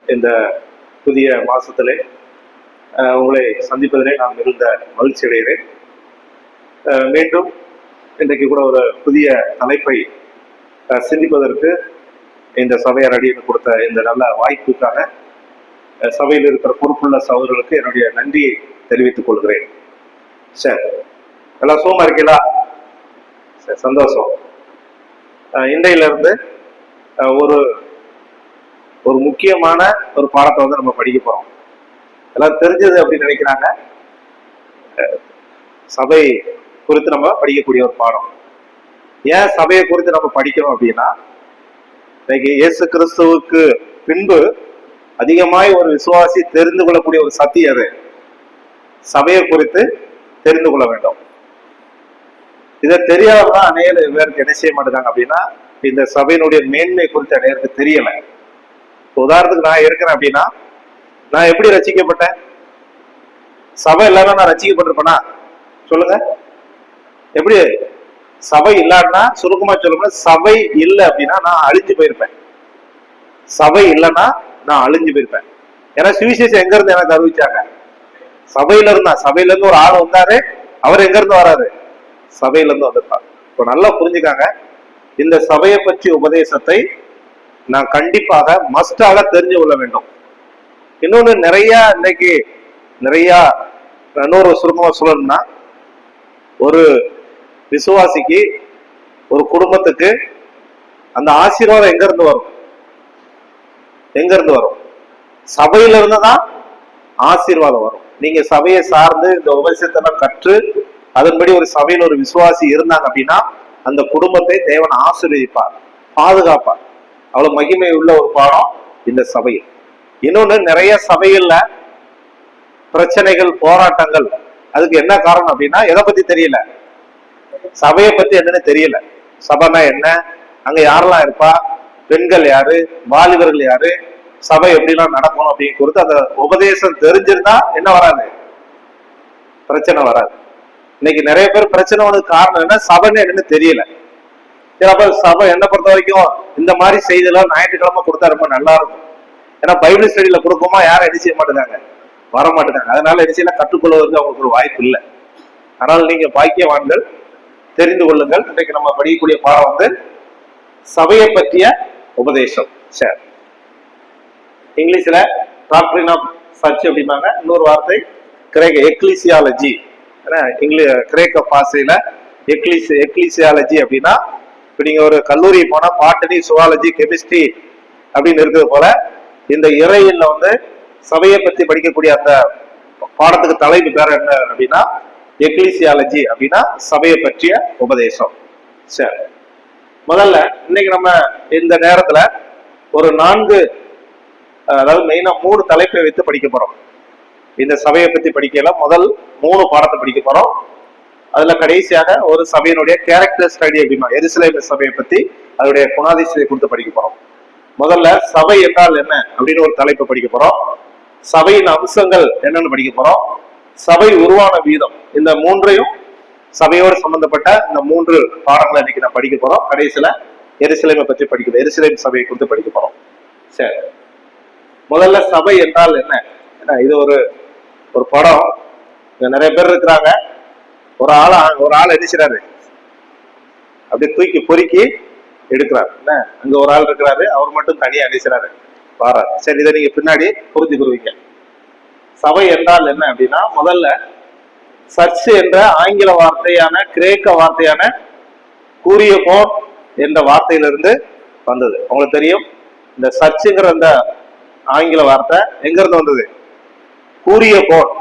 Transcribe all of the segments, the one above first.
இந்த புதிய மாசத்திலே உங்களை சந்திப்பதிலே நான் மிகுந்த மகிழ்ச்சி அடைகிறேன். மீண்டும் இன்றைக்கு கூட ஒரு புதிய தலைப்பை சிந்திப்பதற்கு இந்த சபையார் அடியில் கொடுத்த இந்த நல்ல வாய்ப்புக்காக சபையில் இருக்கிற பொறுப்புள்ள சகோதரர்களுக்கு என்னுடைய நன்றியை தெரிவித்துக் கொள்கிறேன். சரி, எல்லாம் சுகமா இருக்கீங்களா? சரி, சந்தோஷம். இன்றையிலிருந்து ஒரு ஒரு முக்கியமான ஒரு பாடத்தை வந்து நம்ம படிக்க போறோம். எல்லாம் தெரிஞ்சது அப்படின்னு நினைக்கிறாங்க. சபை குறித்து நம்ம படிக்கக்கூடிய ஒரு பாடம். ஏன் சபையை குறித்து நம்ம படிக்கணும் அப்படின்னா, இன்னைக்கு இயேசு கிறிஸ்துவுக்கு பின்பு அதிகமாய் ஒரு விசுவாசி தெரிந்து கொள்ளக்கூடிய ஒரு சத்தியம் அது சபையை குறித்து தெரிந்து கொள்ள வேண்டும். இதை தெரியாததான் அநேக பேருக்கு என்ன செய்ய மாட்டேங்காங்க அப்படின்னா, இந்த சபையினுடைய மேன்மை குறித்து அநேகருக்கு தெரியல. உதாரணத்துக்கு நான் இருக்கிறேன் அப்படின்னா, நான் எப்படி ரசிக்கப்பட்டேன்? சபை இல்லாம நான் ரசிக்கப்பட்டிருப்பேனா? சொல்லுங்க. எப்படி? சபை இல்லான்னா, சுருக்கமா சொல்லணும்னா, சபை இல்லை அப்படின்னா நான் அழிஞ்சு போயிருப்பேன். சபை இல்லைன்னா நான் அழிஞ்சு போயிருப்பேன். ஏன்னா சுவிசேஷம் எங்க இருந்து எனக்கு அறிவிச்சாங்க? சபையில இருந்தா. சபையில இருந்து ஒரு ஆள் வந்தாரு, அவர் எங்க இருந்து வராரு? சபையில இருந்து வந்திருப்பாங்க. இப்போ நல்லா புரிஞ்சுக்காங்க, இந்த சபையை பற்றி உபதேசத்தை நான் கண்டிப்பாக மஸ்டாக தெரிஞ்சு கொள்ள வேண்டும். இன்னொன்னு இன்னைக்கு இன்னொரு சுருக்கமா சொல்லணும்னா, ஒரு விசுவாசிக்கு, ஒரு குடும்பத்துக்கு அந்த ஆசீர்வாதம் எங்க இருந்து வரும்? சபையில இருந்துதான் ஆசீர்வாதம் வரும். நீங்க சபையை சார்ந்து இந்த உபதேசத்தெல்லாம் கற்று அதன்படி ஒரு சபையில் ஒரு விசுவாசி இருந்தாங்க அப்படின்னா, அந்த குடும்பத்தை தேவன் ஆசீர்வதிப்பார், பாதுகாப்பார். அவ்வளவு மகிமை உள்ள ஒரு பாடம் இந்த சபையில். இன்னொன்னு, நிறைய சபைகள்ல பிரச்சனைகள், போராட்டங்கள். அதுக்கு என்ன காரணம் அப்படின்னா, எதை பத்தி தெரியல, சபையை பத்தி என்னன்னு தெரியல. சபைனா என்ன, அங்க யாரெல்லாம் இருப்பா, பெண்கள் யாரு, வாலிபர்கள் யாரு, சபை எப்படிலாம் நடக்கணும் அப்படின்னு குறித்து அந்த உபதேசம் தெரிஞ்சிருந்தா என்ன வராது? பிரச்சனை வராது. இன்னைக்கு நிறைய பேர் பிரச்சனை வந்ததுக்கு காரணம் என்ன? சபைன்னு என்னன்னு தெரியல. சில சபை என்ன பொறுத்த வரைக்கும் இந்த மாதிரி செய்தியெல்லாம் ஞாயிற்றுக்கிழமை கொடுத்தா ரொம்ப நல்லா இருக்கும். ஏன்னா பைபிள் ஸ்டடியில கொடுக்குமா யாரும் என்ன செய்ய மாட்டேங்காங்க, வர மாட்டேங்காங்க. அதனால என்ன செய்யலாம், கற்றுக்கொள்வதற்கு அவங்களுக்கு ஒரு வாய்ப்பு இல்லை. ஆனால் நீங்க பாக்கியவான்கள், தெரிந்து கொள்ளுங்கள். இன்றைக்கு நம்ம படிக்கக்கூடிய பாடம் வந்து சபையை பற்றிய உபதேசம். சரி, இங்கிலீஷ்ல டாக்டரின் ஆஃப் சர்ச் அப்படிம்பாங்க. இன்னொரு வார்த்தை கிரேக்க எக்லிசியாலஜி. கிரேக்க பாசையில எக்லிசியாலஜி அப்படின்னா, இப்ப நீங்க ஒரு கல்லூரி போனா பாட்டனி, சுவாலஜி, கெமிஸ்ட்ரி அப்படின்னு இருக்கிறது போல, இந்த இறையில வந்து சபையை பத்தி படிக்கக்கூடிய அந்த பாடத்துக்கு தலைப்பு பேர் என்ன அப்படின்னா எக்லிசியாலஜி, அப்படின்னா சபையை பற்றிய உபதேசம். சரி, முதல்ல இன்னைக்கு நம்ம இந்த நேரத்துல ஒரு 4, அதாவது மெயினா 3 தலைப்பை வைத்து படிக்க போறோம். இந்த சபையை பத்தி படிக்கலாம். முதல் 3 பாடத்தை படிக்க போறோம். அதுல கடைசியாக ஒரு சபையினுடைய கேரக்டர் ஸ்டடி அப்படின்னா எருசலேம் சபையை பத்தி அதனுடைய குணாதிசயத்தை கொடுத்து படிக்க போறோம். முதல்ல சபை என்றால் என்ன அப்படின்னு ஒரு தலைப்பை படிக்க போறோம். சபையின் அம்சங்கள் என்னன்னு படிக்க போறோம். சபை உருவான வீதம். இந்த 3ஐயும் சபையோடு சம்பந்தப்பட்ட இந்த 3 பாடங்களை இன்னைக்கு நான் படிக்க போறோம். கடைசியில எருசலேமை பற்றி படிக்கிறோம், எருசலேம் சபையை குறித்து படிக்க போறோம். சரி, முதல்ல சபை என்றால் என்ன? இது ஒரு படம். நிறைய பேர் இருக்கிறாங்க. ஒரு ஆள் என்ன அப்படி தூக்கி பொறுக்கி எடுக்கிறார். என்ன, அங்க ஒரு ஆள் இருக்கிறாரு, அவர் மட்டும் தனியா அணிச்சாரு பாரு. சரி, இதை நீங்க பின்னாடி புரிஞ்சுக்குருவீங்க. சபை என்றால் என்ன அப்படின்னா, முதல்ல சர்ச் என்ற ஆங்கில வார்த்தையான, கிரேக்க வார்த்தையான கூரியகோன் என்ற வார்த்தையிலிருந்து வந்தது. உங்களுக்கு தெரியும், இந்த சர்ச்சுங்கிற அந்த ஆங்கில வார்த்தை எங்க இருந்து வந்தது? கூரியகோன்.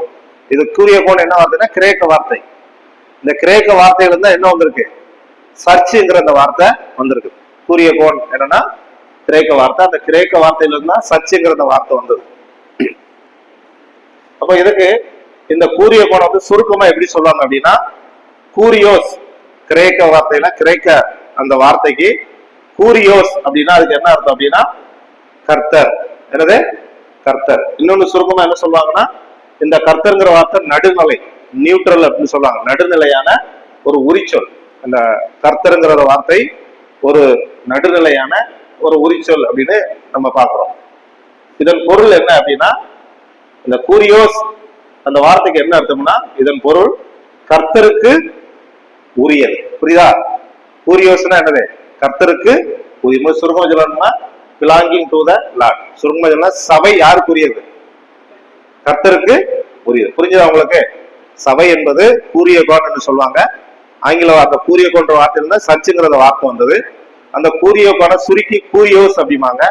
இது கூரியகோன் என்ன வார்த்தைன்னா கிரேக்க வார்த்தை. இந்த கிரேக்க வார்த்தையில இருந்தா என்ன வந்திருக்கு? சர்ச்சுங்கிற அந்த வார்த்தை வந்திருக்கு. கூரியகோன் என்னன்னா கிரேக்க வார்த்தை. அந்த கிரேக்க வார்த்தையில இருந்தா சர்ச்சுங்கிற அந்த வார்த்தை வந்தது. அப்ப இதுக்கு இந்த கூரியகோன் வந்து சுருக்கமா எப்படி சொல்லுவாங்க அப்படின்னா, கூரியோஸ். கிரேக்க வார்த்தையில கிரேக்க அந்த வார்த்தைக்கு கூரியோஸ் அப்படின்னா அதுக்கு என்ன அர்த்தம் அப்படின்னா கர்த்தர். என்னது? கர்த்தர். இன்னொன்னு சுருக்கமா என்ன சொல்லுவாங்கன்னா, இந்த கர்த்தர்ங்கிற வார்த்தை நடுநிலை, நியூட்ரல் அப்படின்னு சொல்லுவாங்க. நடுநிலையான ஒரு உரிச்சொல். அந்த கர்த்தருங்கிற வார்த்தை ஒரு நடுநிலையான ஒரு உரிச்சொல் அப்படின்னு நம்ம பார்க்கிறோம். இதன் பொருள் என்ன அப்படின்னா, இந்த கூரியோஸ் அந்த வார்த்தைக்கு என்ன அர்த்தம்னா, இதன் பொருள் கர்த்தருக்கு உரியது. புரியுதா? கூரியோஸ்னா என்னது? கர்த்தருக்கு உரிய. சுருக்கமா சொல்லணும்னா பிலாங்கிங் டு த லார்ட். சுருக்கமா சொன்னா சபை யாருக்குரியது? கர்த்தருக்கு உரியது. புரிஞ்சுதா உங்களுக்கு? சபை என்பது கூரியகோன் என்று சொல்லுவாங்க. ஆங்கில வார்த்தை கூரியகோன்ற வார்த்தையில சர்ச்சுங்கிற வார்த்தை வந்தது. அந்த கூரியகோனை சுருக்கி கூரியோஸ் அப்படிமாங்க.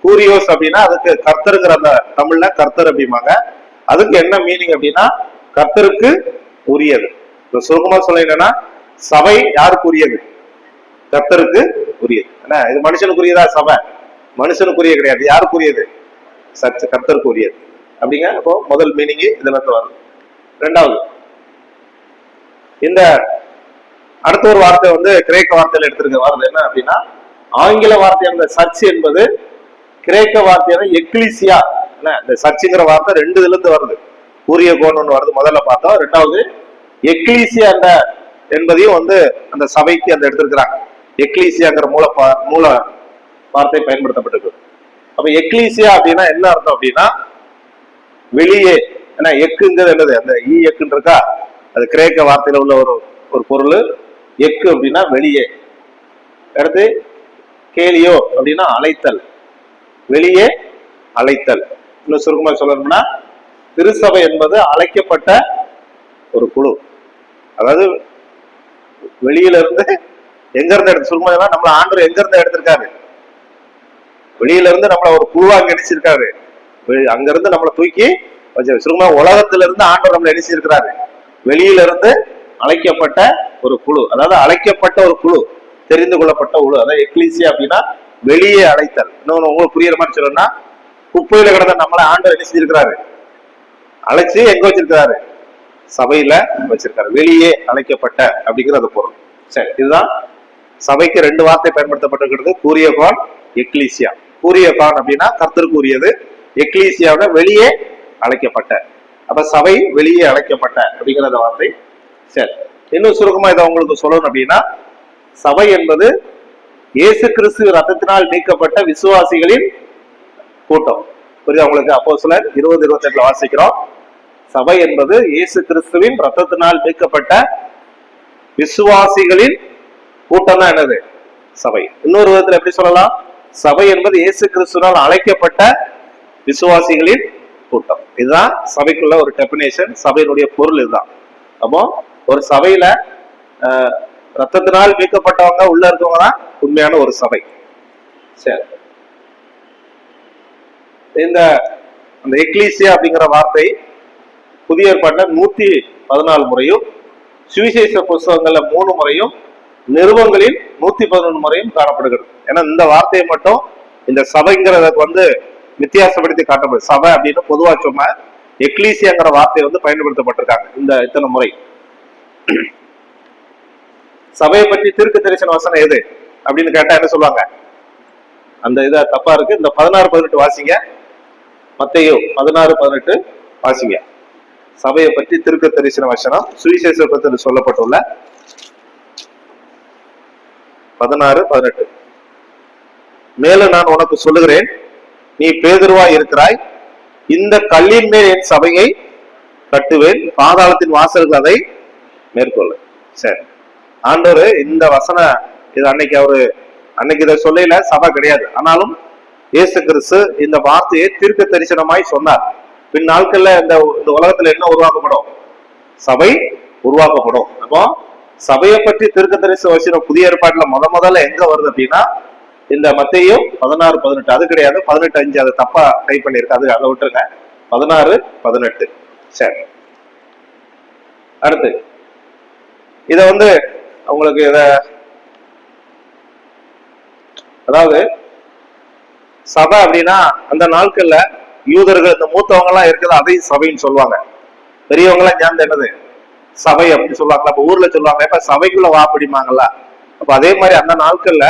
கூரியோஸ் அப்படின்னா அதுக்கு கர்த்தருங்கிற அந்த தமிழ்ல கர்த்தர் அப்படிமாங்க. அதுக்கு என்ன மீனிங் அப்படின்னா கர்த்தருக்கு உரியது. சுருக்கமா சொல்லினா சபை யாருக்கு உரியது? கர்த்தருக்கு உரியது. என்ன இது மனுஷனுக்குரியதா? சபை மனுஷனுக்குரிய கிடையாது. யாருக்குரியது? சர்ச்சு கர்த்தருக்கு உரியது அப்படிங்க. அப்போ முதல் மீனிங் இதுல இருந்து வரும். ரெண்டாவது, இந்த அடுத்த ஒரு வார்த்தை வந்து கிரேக்க வார்த்தையில எடுத்திருக்க வார்த்தை என்ன அப்படின்னா, ஆங்கில வார்த்தையான சர்ச் என்பது கிரேக்க வார்த்தையான எக்லிசியா. இந்த சர்ச்சுங்கிற வார்த்தை ரெண்டு இதுல இருந்து வருது. கூரியகோன் ஒன்று வருது முதல்ல பார்த்தோம். ரெண்டாவது எக்லீசியா என்பதையும் வந்து அந்த சபைக்கு அந்த எடுத்திருக்கிறாங்க. எக்லீசியாங்கிற மூல வார்த்தை பயன்படுத்தப்பட்டிருக்கு. அப்ப எக்லீசியா அப்படின்னா என்ன அர்த்தம் அப்படின்னா வெளியே. ஏன்னா எக்குங்கிறது என்னது? அந்த ஈ எக்குன்னு இருக்கா, அது கிரேக்க வார்த்தையில உள்ள ஒரு பொருள். எக்கு அப்படின்னா வெளியே. அடுத்து கேலியோ அப்படின்னா அழைத்தல், வெளியே அழைத்தல். இன்னும் சுருக்கமா சொல்லணும்னா திருச்சபை என்பது அழைக்கப்பட்ட ஒரு குழு. அதாவது வெளியில இருந்து எங்க இருந்து எடுத்து சுருக்கமா நம்மள ஆண்டவர் எங்க இருந்து எடுத்திருக்காரு? வெளியில இருந்து நம்மள ஒரு குழுவா நினைச்சிருக்காரு. அங்க இருந்து நம்மளை தூக்கி சுருக்கமா உலகத்துல இருந்து ஆண்டவர் நம்மளை நினைச்சிருக்கிறாரு. வெளியில இருந்து அழைக்கப்பட்ட ஒரு குழு, அதாவது அழைக்கப்பட்ட ஒரு குழு, தெரிந்து கொள்ளப்பட்ட குழு. அதாவது எக்லீசியா அப்படின்னா வெளியே அழைத்தல். இன்னொன்னு உங்களுக்கு புரியுற மாதிரி சொல்லணும்னா, குப்பையில கிடந்த நம்மளை ஆண்டவர் என்ன செஞ்சிருக்கிறாரு? அழைச்சு எங்க வச்சிருக்கிறாரு? சபையில வச்சிருக்காரு. வெளியே அழைக்கப்பட்ட அப்படிங்கிற பொருள். சரி, இதுதான் சபைக்கு ரெண்டு வார்த்தை பயன்படுத்தப்பட்டிருக்கிறது, கூரியகோன், எக்லீசியா. கூரியகோன் அப்படின்னா கர்த்தருக்கு உரியது, எக்லீசியாவோட வெளியே அழைக்கப்பட்ட. அப்ப சபை வெளியே அழைக்கப்பட்ட அப்படிங்கிற வார்த்தை. சரி, இன்னும் சுருக்கமா இதை உங்களுக்கு சொல்லணும் அப்படின்னா, சபை என்பது இயேசு கிறிஸ்து ரத்தத்தினால் நீக்கப்பட்ட விசுவாசிகளின் கூட்டம். புரியுதா உங்களுக்கு? அப்போஸ்தலர் 20:28 வாசிக்கிறோம். சபை என்பது இயேசு கிறிஸ்துவின் ரத்தத்தினால் நீக்கப்பட்ட விசுவாசிகளின் கூட்டம் தான் என்னது? சபை. இன்னொரு விதத்துல எப்படி சொல்லலாம்? சபை என்பது இயேசு கிறிஸ்துவால் அழைக்கப்பட்ட விசுவாசிகளின் கூட்டம். இதுதான் சபைக்குள்ள ஒரு டெபினேஷன். சபையினுடைய பொருள் இதுதான். அப்போ ஒரு சபையில ரத்தத்தினால் மீட்கப்பட்டவங்க உள்ள இருக்கவங்க தான் உண்மையான ஒரு சபை. சரி, இந்த எக்லீசியா அப்படிங்கிற வார்த்தை புதிய ஏற்பாட்டுல 114 முறையும், சுவிசேஷ புஸ்தகங்கள்ல 3 முறையும், நிருபங்களில் 111 முறையும் காணப்படுகிறது. ஏன்னா இந்த வார்த்தையை மட்டும் இந்த சபைங்கிறதுக்கு வந்து வித்தியாசப்படுத்தி காட்டப்படுது. சபை அப்படின்னு பொதுவா சொன்ன எக்லீசியாங்கிற வார்த்தையை வந்து பயன்படுத்தப்பட்டிருக்காங்க இந்த இத்தனை முறை. சபையை பற்றி தீர்க்க தரிசன வசனம் எது அப்படின்னு கேட்டா என்ன சொல்லுவாங்க? அந்த இதை தப்பா இருக்கு. இந்த 16-18 வாசிங்க. மத்தேயு 16-18 வாசிங்க. சபையை பற்றி தீர்க்க தரிசன வசனம் சுவிசேஷத்தில் சொல்லப்பட்டுள்ள 16-18. மேலும் நான் உனக்கு சொல்லுகிறேன், நீ பேதுருவாய் இருக்கிறாய், இந்த கல்லின் மேல் என் சபையை கட்டுவேன், பாதாளத்தின் வாசல்கள் அதை மேற்கொள்ள. சரி, ஆண்டவர் இந்த வசன இது அன்னைக்கு இதை சொல்லல, சபை கிடையாது. ஆனாலும் இயேசு கிறிஸ்து இந்த வார்த்தையை தீர்க்க தரிசனமாய் சொன்னார். பின் நாட்கள்ல இந்த உலகத்துல என்ன உருவாக்கப்படும்? சபை உருவாக்கப்படும். அப்போ சபையை பற்றி தீர்க்க தரிசன வசனம் புதிய ஏற்பாட்டுல முதல்ல எங்க வருது அப்படின்னா இந்த மத்தேயு 16-18. அது கிடையாது, 18:5. அது தப்பா டைப் பண்ணிருக்கு, அதை விட்டுருங்க. 16-18. சரி, அடுத்து இத வந்து உங்களுக்கு அதாவது சபை அப்படின்னா அந்த நாட்கள்ல யூதர்கள் இந்த மூத்தவங்க எல்லாம் இருக்குது, அதையும் சபைன்னு சொல்லுவாங்க. பெரியவங்க எல்லாம் சேர்ந்து என்னது சபை அப்படின்னு சொல்லுவாங்களா? அப்ப ஊர்ல சொல்லுவாங்க, இப்ப சபைக்குள்ள வா அப்படிமாங்கல்ல. அப்ப அதே மாதிரி அந்த நாட்கள்ல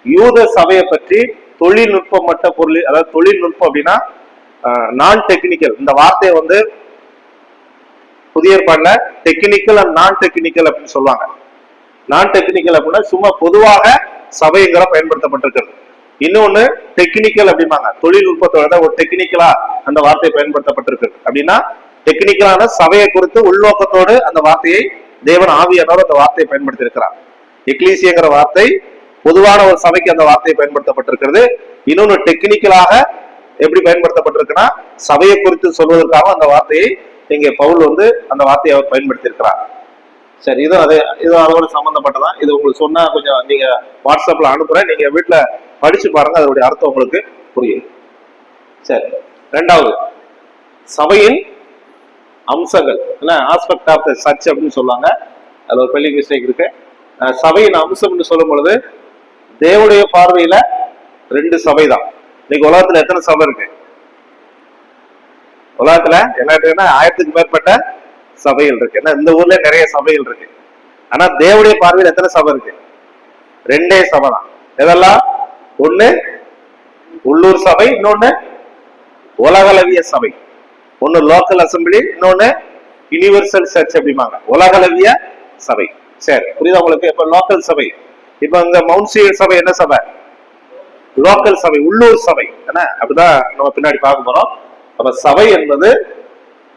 யூத சபையை பற்றி தொழில்நுட்பம் மட்ட பொருள், அதாவது தொழில்நுட்பம் அப்படின்னா நான் டெக்னிக்கல். இந்த வார்த்தையை வந்து புதிய ஏற்பாடுல டெக்னிக்கல் அண்ட் நான் டெக்னிக்கல் அப்படின்னு சொல்லுவாங்க. நான் டெக்னிக்கல் அப்படின்னா சும்மா பொதுவாக சபைங்கிற பயன்படுத்தப்பட்டிருக்கிறது. இன்னொன்னு டெக்னிக்கல் அப்படிம்பாங்க, தொழில்நுட்பத்தோட ஒரு டெக்னிக்கலா அந்த வார்த்தை பயன்படுத்தப்பட்டிருக்கு. அப்படின்னா டெக்னிக்கலான சபையை குறித்து உள்நோக்கத்தோடு அந்த வார்த்தையை தேவன் ஆவியானவர் அந்த வார்த்தையை பயன்படுத்தி இருக்கிறார். எக்லீசியங்கிற வார்த்தை பொதுவான ஒரு சபைக்கு அந்த வார்த்தையை பயன்படுத்தப்பட்டிருக்கிறது. இன்னொன்னு டெக்னிக்கலாக எப்படி பயன்படுத்தப்பட்டிருக்குன்னா சபையை குறித்து சொல்வதற்காக அந்த வார்த்தையை இங்கே பவுல் அந்த வார்த்தையை அவர் பயன்படுத்தி இருக்கிறார். சரி, இது அதோட சம்பந்தப்பட்டதான். இது உங்களுக்கு சொன்னா கொஞ்சம் நீங்க வாட்ஸ்அப்ல அனுப்புறேன், நீங்க வீட்டுல படிச்சு பாருங்க, அதனுடைய அர்த்தம் உங்களுக்கு புரியும். சரி, ரெண்டாவது சபையின் அம்சங்கள், ஆஸ்பெக்ட் ஆஃப் த சர்ச் அப்படின்னு சொல்லுவாங்க. அதுல ஒரு பெரிய மிஸ்டேக் இருக்கு. சபையின் அம்சம்னு சொல்லும் பொழுது தேவனுடைய பார்வையில 2 சபை தான். இன்னைக்கு உலகத்துல எத்தனை சபை இருக்கு? உலகத்துல என்ன இருக்குன்னா 1000க்கு மேற்பட்ட சபைகள் இருக்கு. ஏன்னா இந்த ஊர்ல நிறைய சபைகள் இருக்கு. ஆனா தேவனுடைய பார்வையில் எத்தனை சபை இருக்கு? 2 சபை தான். இதெல்லாம் ஒண்ணு உள்ளூர் சபை, இன்னொன்னு உலகளவிய சபை. ஒண்ணு லோக்கல் அசம்பிளி, இன்னொன்னு யூனிவர்சல் சர்ச் அப்படிம்பாங்க, உலகளவிய சபை. சரி, புரியுதா உங்களுக்கு? இப்ப லோக்கல் சபை, இப்ப இந்த மவுண்ட் சீயர் சபை என்ன சபை? லோக்கல் சபை, உள்ளூர் சபை. என்ன அப்படிதான் நம்ம பின்னாடி பார்க்க போறோம். அப்ப சபை என்பது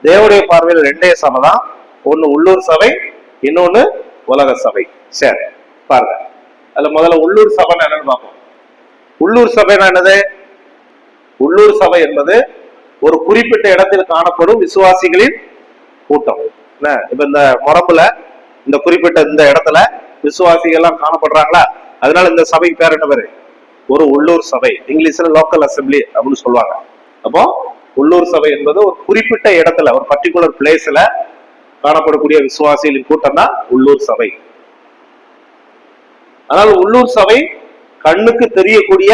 தேவனுடைய பார்வையில் 2 சபை தான். ஒண்ணு உள்ளூர் சபை, இன்னொன்னு உலக சபை. சரி, பாருங்க. அதுல முதல்ல உள்ளூர் சபை என்னன்னு பார்ப்போம். உள்ளூர் சபைனா என்னது? உள்ளூர் சபை என்பது ஒரு குறிப்பிட்ட இடத்தில் காணப்படும் விசுவாசிகளின் கூட்டம். இப்ப இந்த மொரம்புல இந்த குறிப்பிட்ட இந்த இடத்துல விசுவாசிகள் எல்லாம் காணப்படுறாங்களா, அதனால இந்த சபைக்கு பேர் என்ன பேரு? ஒரு உள்ளூர் சபை. இங்கிலீஷ்ல லோக்கல் அசம்பிளி அப்படின்னு சொல்லுவாங்க. அப்போ உள்ளூர் சபை என்பது ஒரு குறிப்பிட்ட இடத்துல, ஒரு பர்டிகுலர் பிளேஸ்ல காணப்படக்கூடிய விசுவாசிகளின் கூட்டம் தான் உள்ளூர் சபை. ஆனால் உள்ளூர் சபை கண்ணுக்கு தெரியக்கூடிய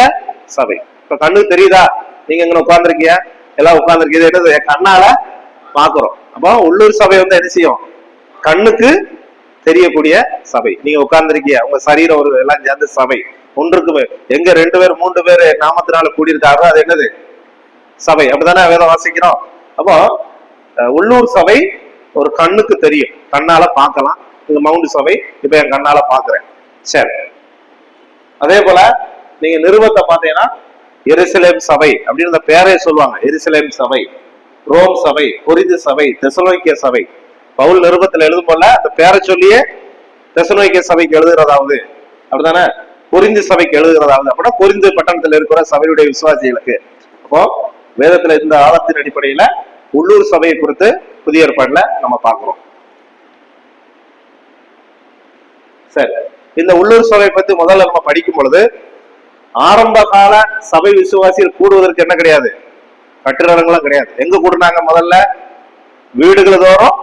சபை. இப்ப கண்ணுக்கு தெரியுதா? நீங்க எங்க உட்கார்ந்துருக்கீங்க, எல்லாம் உட்கார்ந்துருக்கீங்க, என்னது கண்ணால பாக்குறோம். அப்போ உள்ளூர் சபை என்ன செய்யும்? கண்ணுக்கு தெரியக்கூடிய சபை. நீங்க உட்கார்ந்துருக்கீங்க, உங்க சரீரம் ஒரு எல்லாம் சேர்ந்த சபை. ஒன்றுக்கு எங்க 2 பேர் 3 பேர் நாமத்தினால கூடியிருக்காரோ அது என்னது? சபை. அப்படித்தானே வேதம் வாசிக்கிறோம். அப்போ உள்ளூர் சபை ஒரு கண்ணுக்கு தெரியும், கண்ணால பார்க்கலாம். இந்த மவுண்ட் சபை இப்ப என் கண்ணால பாக்குறேன். சரி, அதே போல நீங்க நிருபத்தை பார்த்தீங்கன்னா எருசலேம் சபை அப்படின்னு இந்த பேரே சொல்லுவாங்க. எருசலேம் சபை, ரோம் சபை, கொரிந்து சபை, தெசலோனிக்கே சபை. பவுல் நிருபத்தில் எழுதும் போல அந்த பேரை சொல்லியே தெசலோனிக்கே சபைக்கு எழுதுகிறதாவது, அப்படித்தானே கொரிந்து சபைக்கு எழுதுகிறதாவது. அப்படின்னா கொரிந்து பட்டணத்தில் இருக்கிற சபையுடைய விசுவாசிகளுக்கு. அப்போ வேதத்துல இந்த ஆழத்தின் அடிப்படையில உள்ளூர் சபையை குறித்து புதிய ஏற்பாடுல நம்ம பார்க்கிறோம். சரி, இந்த உள்ளூர் சபை பத்தி முதல்ல நம்ம படிக்கும் பொழுது ஆரம்ப கால சபை விசுவாசிகள் கூடுவதற்கு என்ன கிடையாது? கட்டிடங்கள்லாம் கிடையாது. எங்க கூடுனாங்க? முதல்ல வீடுகள் தோறும்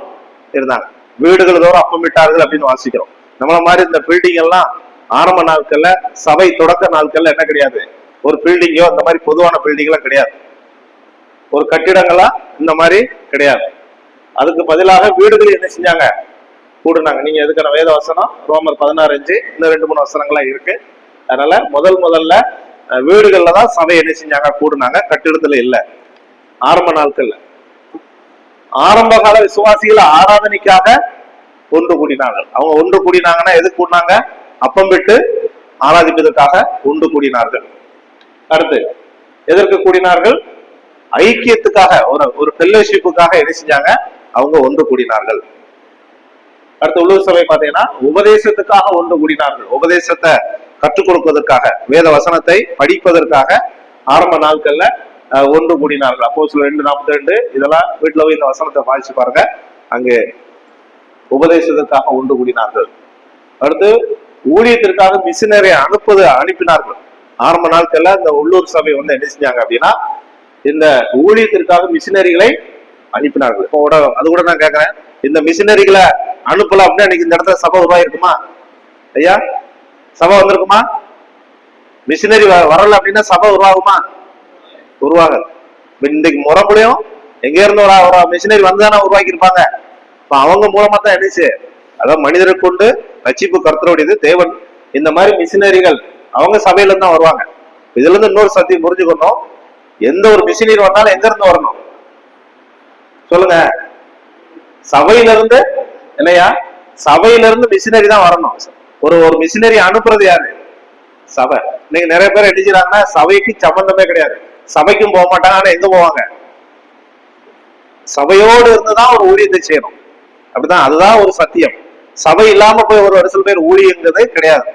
இருந்தாங்க. வீடுகள் தோறும் அப்பமிட்டார்கள் அப்படின்னு வாசிக்கிறோம். நம்மள மாதிரி இந்த பில்டிங் எல்லாம் ஆரம்ப நாட்கள்ல, சபை தொடக்க நாட்கள்ல என்ன கிடையாது? ஒரு பில்டிங்கோ இந்த மாதிரி பொதுவான பில்டிங்லாம் கிடையாது. ஒரு கட்டிடங்களா இந்த மாதிரி கிடையாது. அதுக்கு பதிலாக வீடுகள் என்ன செஞ்சாங்க? கூடுனாங்க. நீங்க எதுக்கான வேத வசனம் ரோமர் 16:5 இன்னும் 2-3 வசனங்கள்லாம் இருக்கு. அதனால முதல்ல வீடுகள்ல தான் சபை என்ன செஞ்சாங்க? கூடுனாங்க, கட்டிடத்துல இல்ல. ஆரம்ப நாட்கள்ல ஆரம்ப கால விசுவாசிகள் ஆராதனைக்காக ஒன்று கூடினார்கள். அவங்க ஒன்று கூடினாங்கன்னா எதுக்கு கூடினாங்க? அப்பம் விட்டு ஆராதிப்பதற்காக ஒன்று கூடினார்கள். அடுத்து எதற்கு கூடினார்கள்? ஐக்கியத்துக்காக, ஒரு ஃபெல்லோஷிப்புக்காக என்ன செஞ்சாங்க? அவங்க ஒன்று கூடினார்கள். அடுத்து உள்ளூர் சபை பார்த்தீங்கன்னா உபதேசத்துக்காக ஒன்று கூடினார்கள். உபதேசத்தை கற்றுக் கொடுப்பதற்காக, வேத வசனத்தை படிப்பதற்காக ஆரம்ப நாட்கள்ல ஒன்று கூடினார்கள். அப்போஸ்தலர் 2:42 இதெல்லாம் வீட்டுல போய் இந்த வசனத்தை வாசிச்சு பாருங்க. அங்கே உபதேசத்திற்காக ஒன்று கூடினார்கள். அடுத்து ஊழியத்திற்காக மிஷினரை அனுப்பினார்கள். ஆரம்ப நாட்கள்ல இந்த உள்ளூர் சபை என்ன செஞ்சாங்க அப்படின்னா இந்த ஊழியத்திற்காக மிஷினரிகளை அனுப்பினார்கள். இப்போ அது கூட நான் கேட்கிறேன், இந்த மிஷினரிகளை அனுப்பலாம் அப்படின்னா இன்னைக்கு இந்த இடத்துல சபை உருவாயிருக்குமா? ஐயா, சபை வந்திருக்குமா? மிஷினரி வரல அப்படின்னா சபை உருவாகுமா? உருவாக. இன்னைக்கு முறப்புலையும் எங்க இருந்து ஒரு மிஷினரி வந்துதானே உருவாக்கி இருப்பாங்க. இப்ப அவங்க மூலமா தான் என்னச்சு, அதாவது மனிதரை கொண்டு ரட்சிப்பு கர்த்தருடையது. தேவன் இந்த மாதிரி மிஷினரிகள் அவங்க சபையில இருந்து தான் வருவாங்க. இதுல இருந்து இன்னொரு சத்தியம் புரிஞ்சுக்கணும், எந்த ஒரு மிஷினரி வந்தாலும் எங்க இருந்து வரணும் சொல்லுங்க? சபையில இருந்து இல்லையா? சபையில இருந்து மிஷினரி தான் வரணும். ஒரு மிஷினரி அனுப்புறது யாரு? சபை. இன்னைக்கு நிறைய பேர் என்ன செய்யறாங்கன்னா சபைக்கு சம்பந்தமே கிடையாது, சபைக்கும் போக மாட்டாங்க. ஆனா எங்க போவாங்க? சபையோடு இருந்துதான் ஒரு ஊழியத்தை செய்யணும். அப்படிதான், அதுதான் ஒரு சத்தியம். சபை இல்லாம போய் ஒரு சில பேர் ஊழியங்கிறது கிடையாது.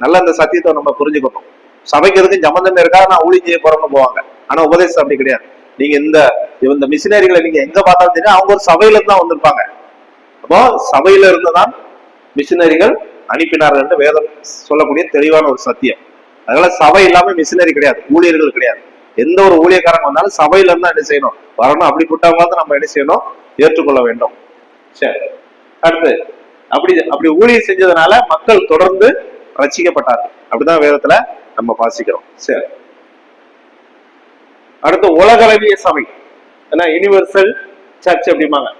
நல்ல இந்த சத்தியத்தை நம்ம புரிஞ்சுக்கணும். சபைக்கு இருக்கு சம்பந்தமே இருக்கா, நான் ஊழியம் செய்ய போறோம்னு போவாங்க. ஆனா உபதேசம் அப்படி கிடையாது. நீங்க இந்த மிஷினரிகளை நீங்க எங்க பார்த்தாலும் தெரியும், அவங்க ஒரு சபையில இருந்து தான் வந்திருப்பாங்க. அப்போ சபையில இருந்துதான் மிஷினரிகள் அனுப்பினார்கள் என்று வேதம் சொல்லக்கூடிய தெளிவான ஒரு சத்தியம். அதனால சபை இல்லாம மிஷினரி கிடையாது, ஊழியர்கள் கிடையாது. எந்த ஒரு ஊழியக்காரங்க வந்தாலும் சபையில இருந்தா என்ன செய்யணும்? வரணும். அப்படிப்பட்டவங்க நம்ம என்ன செய்யணும்? ஏற்றுக்கொள்ள வேண்டும். சரி, அடுத்து அப்படி ஊழியம் செஞ்சதுனால மக்கள் தொடர்ந்து ரட்சிக்கப்பட்டார்கள். அப்படிதான் வேதத்துல நம்ம வாசிக்கிறோம். சரி, அடுத்து உலகளவிய சபை, யுனிவர்சல் சர்ச் அப்படிம்பாங்க.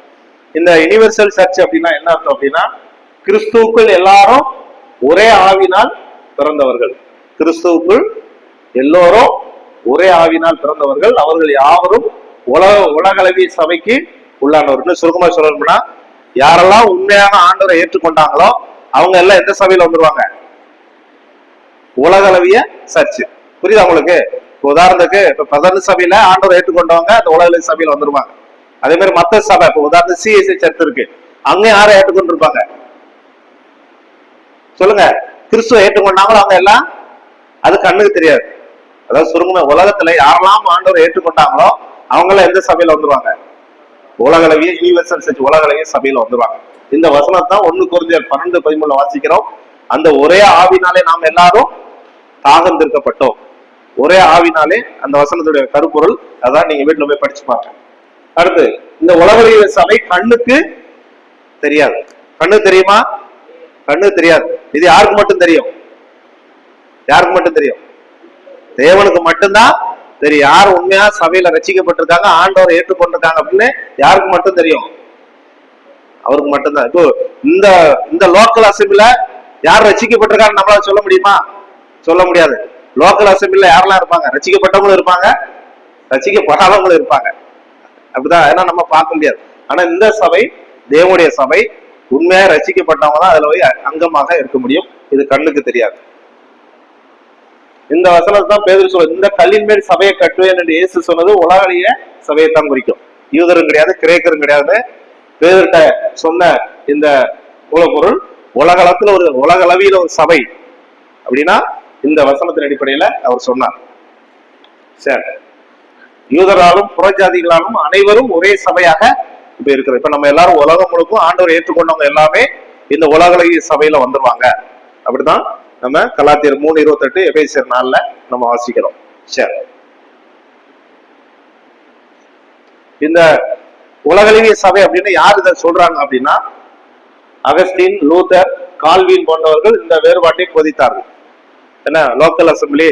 இந்த யுனிவர்சல் சர்ச் அப்படின்னா என்ன அர்த்தம் அப்படின்னா, கிறிஸ்துவுக்குள் எல்லாரும் ஒரே ஆவினால் பிறந்தவர்கள். கிறிஸ்துவுக்குள் எல்லோரும் ஒரே ஆவினால் பிறந்தவர்கள். அவர்கள் யாவரும் உலகளவிய சபைக்கு உள்ளானவர்கள். சுருக்கமா சொல்லணும்னா, யாரெல்லாம் உண்மையான ஆண்டவரை ஏற்றுக்கொண்டாங்களோ அவங்க எல்லாம் எந்த சபையில வந்துருவாங்க? உலகளவிய சர்ச். புரியுதா உங்களுக்கு? உதாரணத்துக்கு இப்ப பிரதம சபையில ஆண்டவரை ஏற்றுக்கொண்டவங்க அந்த உலகளவிய சபையில வந்துருவாங்க. அதே மாதிரி மத்த சபை, இப்ப உதாரணத்துக்கு சிஎஸ்ஐ சர்ச் இருக்கு, அங்க யாரை ஏற்றுக்கொண்டிருப்பாங்க? சொல்லுங்க. கிறிஸ்துவ ஏற்றுக்கொண்டாங்களோ அவங்க எல்லாம் அது கண்ணுக்கு தெரியாது. அதாவது சுருங்கமா, உலகத்துல யாரெல்லாம் ஆண்டவரை ஏற்றுக்கொண்டாங்களோ அவங்க எல்லாம் எந்த சபையில வந்துருவாங்க? உலகளவிய யுனிவர்சல் சர்ச், உலகளவிய சபையில வந்துருவாங்க. இந்த வசனம் தான் 1 கொரிந்தியர் 12:13 வாசிக்கிறோம். அந்த ஒரே ஆவினாலே நாம் எல்லாரும் தாகம் தீர்க்கப்பட்டோம். ஒரே ஆவினாலே, அந்த வசனத்துடைய கருப்பொருள் அதான். நீங்க வீட்டுல போய் படிச்சு பாருங்க. அடுத்து, இந்த உலகளவிய சபை கண்ணுக்கு தெரியாது. கண்ணு தெரியுமா? கண்ணு தெரியாது. இது யாருக்கு மட்டும் தெரியும்? யாருக்கு மட்டும் தெரியும்? தேவனுக்கு மட்டும்தான் தெரியும். யார் உண்மையா சபையில ரசிக்கப்பட்டிருக்காங்க, ஆண்டவர் ஏற்றுக்கொண்டிருக்காங்க அப்படின்னு யாருக்கு மட்டும் தெரியும்? அவருக்கு மட்டும்தான். இப்போ இந்த லோக்கல் அசம்பிளில யார் ரசிக்கப்பட்டிருக்காங்க நம்மளால சொல்ல முடியுமா? சொல்ல முடியாது. லோக்கல் அசம்பிளில யாரெல்லாம் இருப்பாங்க? ரசிக்கப்பட்டவங்களும் இருப்பாங்க, ரசிக்கப்படாதவங்களும் இருப்பாங்க. அப்படிதான், ஏன்னா நம்ம பார்க்க முடியாது. ஆனா இந்த சபை தேவனுடைய சபை, உண்மையா ரசிக்கப்பட்டவங்க தான் அதுல போய் அங்கமாக இருக்க முடியும். இது கண்ணுக்கு தெரியாது. இந்த வசனத்தை தான் பேதுரு சொல்ல, இந்த கல்லின் மேல் சபையை கட்டுவேன் என்று இயேசு சொன்னது உலகளவிய சபையை தான் குறிக்கும். யூதரும் கிடையாது, கிரேக்கரும் கிடையாது. பேதுருட்ட சொன்ன இந்த மூலப்பொருள் உலகளத்துல ஒரு உலகளவியில ஒரு சபை அப்படின்னா இந்த வசனத்தின் அடிப்படையில அவர் சொன்னார். சரி, யூதராலும் புறஜாதிகளாலும் அனைவரும் ஒரே சபையாக இப்ப இருக்கிறது. இப்ப நம்ம எல்லாரும் உலகம் முழுக்கும் ஆண்டவர் ஏற்றுக்கொண்டவங்க எல்லாமே இந்த உலகளவிய சபையில வந்துருவாங்க. அப்படிதான் நம்ம கலாத்தியர் 3:28, எபேசியர் 4 நம்ம வாசிக்கிறோம். சரி, இந்த உலகளவிய சபை அப்படின்னு யார் இதை சொல்றாங்க அப்படின்னா, அகஸ்டின், லூதர், கால்வின் போன்றவர்கள் இந்த வேறுபாட்டை போதித்தார்கள். என்ன, லோக்கல் அசம்பிளி,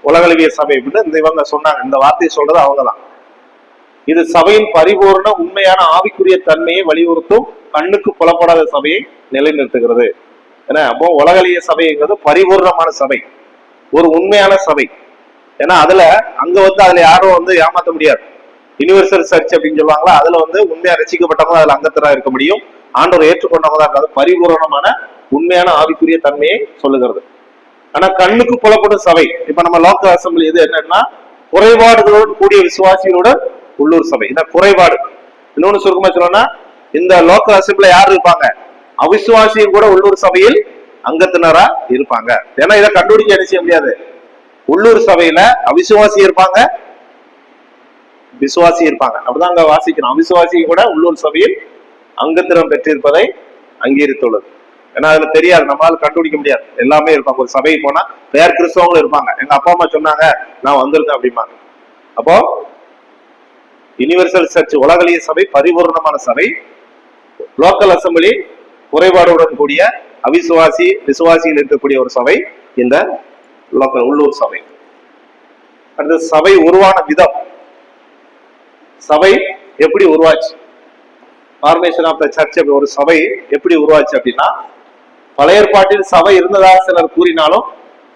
உலகளவிய சபை அப்படின்னு இவங்க சொன்னாங்க. இந்த வார்த்தையை சொல்றது அவங்கதான். இது சபையின் பரிபூர்ண உண்மையான ஆவிக்குரிய தன்மையை வலியுறுத்தும், கண்ணுக்கு புலப்படாத சபையை நிலைநிறுத்துகிறது. ஏன்னா அப்போ உலகளவிய சபைங்கிறது பரிபூர்ணமான சபை, ஒரு உண்மையான சபை. ஏன்னா அதுல யாரும் ஏமாத்த முடியாது. யுனிவர்சல் சர்ச் அப்படின்னு சொல்லுவாங்களா, அதுல உண்மையா ரசிக்கப்பட்டவங்க அதுல அங்கத்தரா இருக்க முடியும். ஆண்டவர் ஏற்றுக்கொண்டவங்க தான் இருக்காது. பரிபூர்ணமான உண்மையான ஆவிக்குரிய தன்மையை சொல்லுகிறது. ஆனா கண்ணுக்கு புலப்படும் சபை, இப்ப நம்ம லோக்கல் அசம்பிளி இது என்னன்னா, குறைபாடுகளுடன் கூடிய விசுவாசிகளுடன் உள்ளூர் சபை. இதான் குறைபாடு. இன்னொன்னு சுருக்கமா சொல்லணும்னா, இந்த லோக்கல் அசம்பிளி யாரு இருப்பாங்க? அவிசுவாசியும் கூட உள்ளூர் சபையில் அங்கத்தினரா இருப்பாங்க. ஏன்னா இதை கண்டுபிடிக்க என்ன செய்ய முடியாது. உள்ளூர் சபையில அவிசுவாசி இருப்பாங்க, விசுவாசி இருப்பாங்க. அப்படிதான் அங்க வாசிக்கணும். அவிசுவாசி கூட உள்ளூர் சபையில் அங்கத்தினம் பெற்றிருப்பதை அங்கீகரித்துள்ளது. ஏன்னா அதுல தெரியாது, நம்மளால கண்டுபிடிக்க முடியாது. எல்லாமே இருப்பாங்க. ஒரு சபைக்கு போனா வேற கிறிஸ்தவங்களும் இருப்பாங்க. எங்க அப்பா அம்மா சொன்னாங்க நான் வந்திருக்கேன் அப்படிம்பாங்க. அப்போ யுனிவர்சல் சர்ச் உலகளவிய சபை பரிபூர்ணமான சபை. லோக்கல் அசம்பிளி குறைபாடுடன் கூடிய அவிசுவாசி விசுவாசியில் இருக்கக்கூடிய ஒரு சபை இந்த லோக்கல் உள்ளூர் சபை. அடுத்து சபை உருவான விதம். சபை எப்படி உருவாச்சு? Formation of the church. ஒரு சபை எப்படி உருவாச்சு அப்படின்னா, பழைய ஏற்பாட்டில் சபை இருந்ததாக சிலர் கூறினாலும்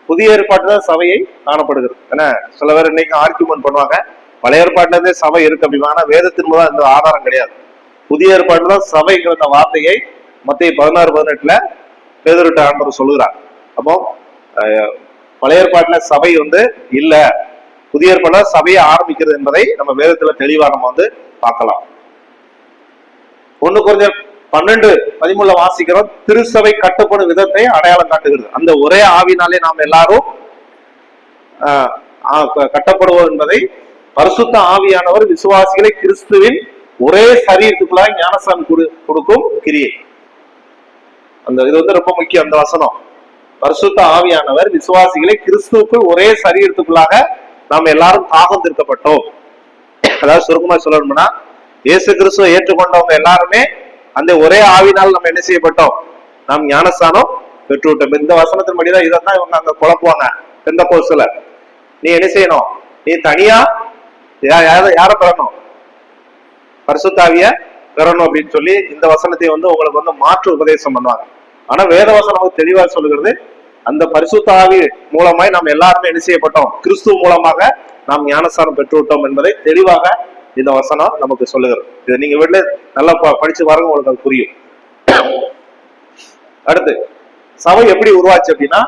புதிய ஏற்பாட்டுல சபையை காணப்படுகிறது. ஏன்னா சில பேர் இன்னைக்கு ஆர்கியூமெண்ட் பண்ணுவாங்க, பழைய ஏற்பாட்டுல இருந்தே சபை இருக்கு அப்படின்னா வேதத்தின் மூலம் இந்த ஆதாரம் கிடையாது. புதிய ஏற்பாட்டுல சபைங்கிற வார்த்தையை மத்திய 16:18 பேதுருட்ட ஆண்டவர் சொல்லுகிறார். அப்போ பழைய ஏற்பாட்டுல சபை இல்ல, புதிய ஏற்பாடுல சபையை ஆரம்பிக்கிறது என்பதை நம்ம வேதத்துல தெளிவா நம்ம பார்க்கலாம். 1 கொரிந்தியர் 12:13 வாசிக்கிறோம். திருச்சபை கட்டப்படும் விதத்தை அடையாளம் காட்டுகிறது. அந்த ஒரே ஆவினாலே நாம் எல்லாரும் கட்டப்படுவோம் என்பதை பரிசுத்த ஆவியானவர் விசுவாசிகளை கிறிஸ்துவின் ஒரே சரீரத்துக்குள்ளாக ஞானஸ்நானம் கொடுக்கும் கிரியை. இது ரொம்ப முக்கியம். அந்த வசனம், பரிசுத்த ஆவியானவர் விசுவாசிகளை கிறிஸ்துவுக்குள் ஒரே சரீரத்துக்குள்ளாக நாம் எல்லாரும் தாகம் தீர்க்கப்பட்டோம். அதாவது சுருக்கமா சொல்லணும்னா, இயேசு கிறிஸ்துவை ஏற்றுக்கொண்டவங்க எல்லாருமே அந்த ஒரே ஆவினால் நம்ம என்ன செய்யப்பட்டோம், நாம் ஞானஸ்நானம் பெற்றுவிட்டோம். இந்த வசனத்தின் படிதான் இதான் இவங்க அங்க குழப்புவாங்க. பெந்தெகோஸ்துல நீ என்ன செய்யணும், நீ தனியா யார பெறணும், பரிசுத்த ஆவிய பெறணும் அப்படின்னு சொல்லி இந்த வசனத்தை உங்களுக்கு மாற்று உபதேசம் பண்ணுவாங்க. ஆனா வேத வசனம் தெளிவா சொல்லுகிறது, அந்த பரிசுத்த ஆவி மூலமாய் நாம் எல்லாருமே என்ன செய்யப்பட்டோம், கிறிஸ்துவ மூலமாக நாம் ஞானஸ்நானம் பெற்றுவிட்டோம் என்பதை தெளிவாக இந்த வசனம் நமக்கு சொல்லுகிறது. இதை நீங்க வீட்டுல நல்லா படிச்சு பாருங்க, உங்களுக்கு அது புரியும். அடுத்து சபை எப்படி உருவாச்சு அப்படின்னா,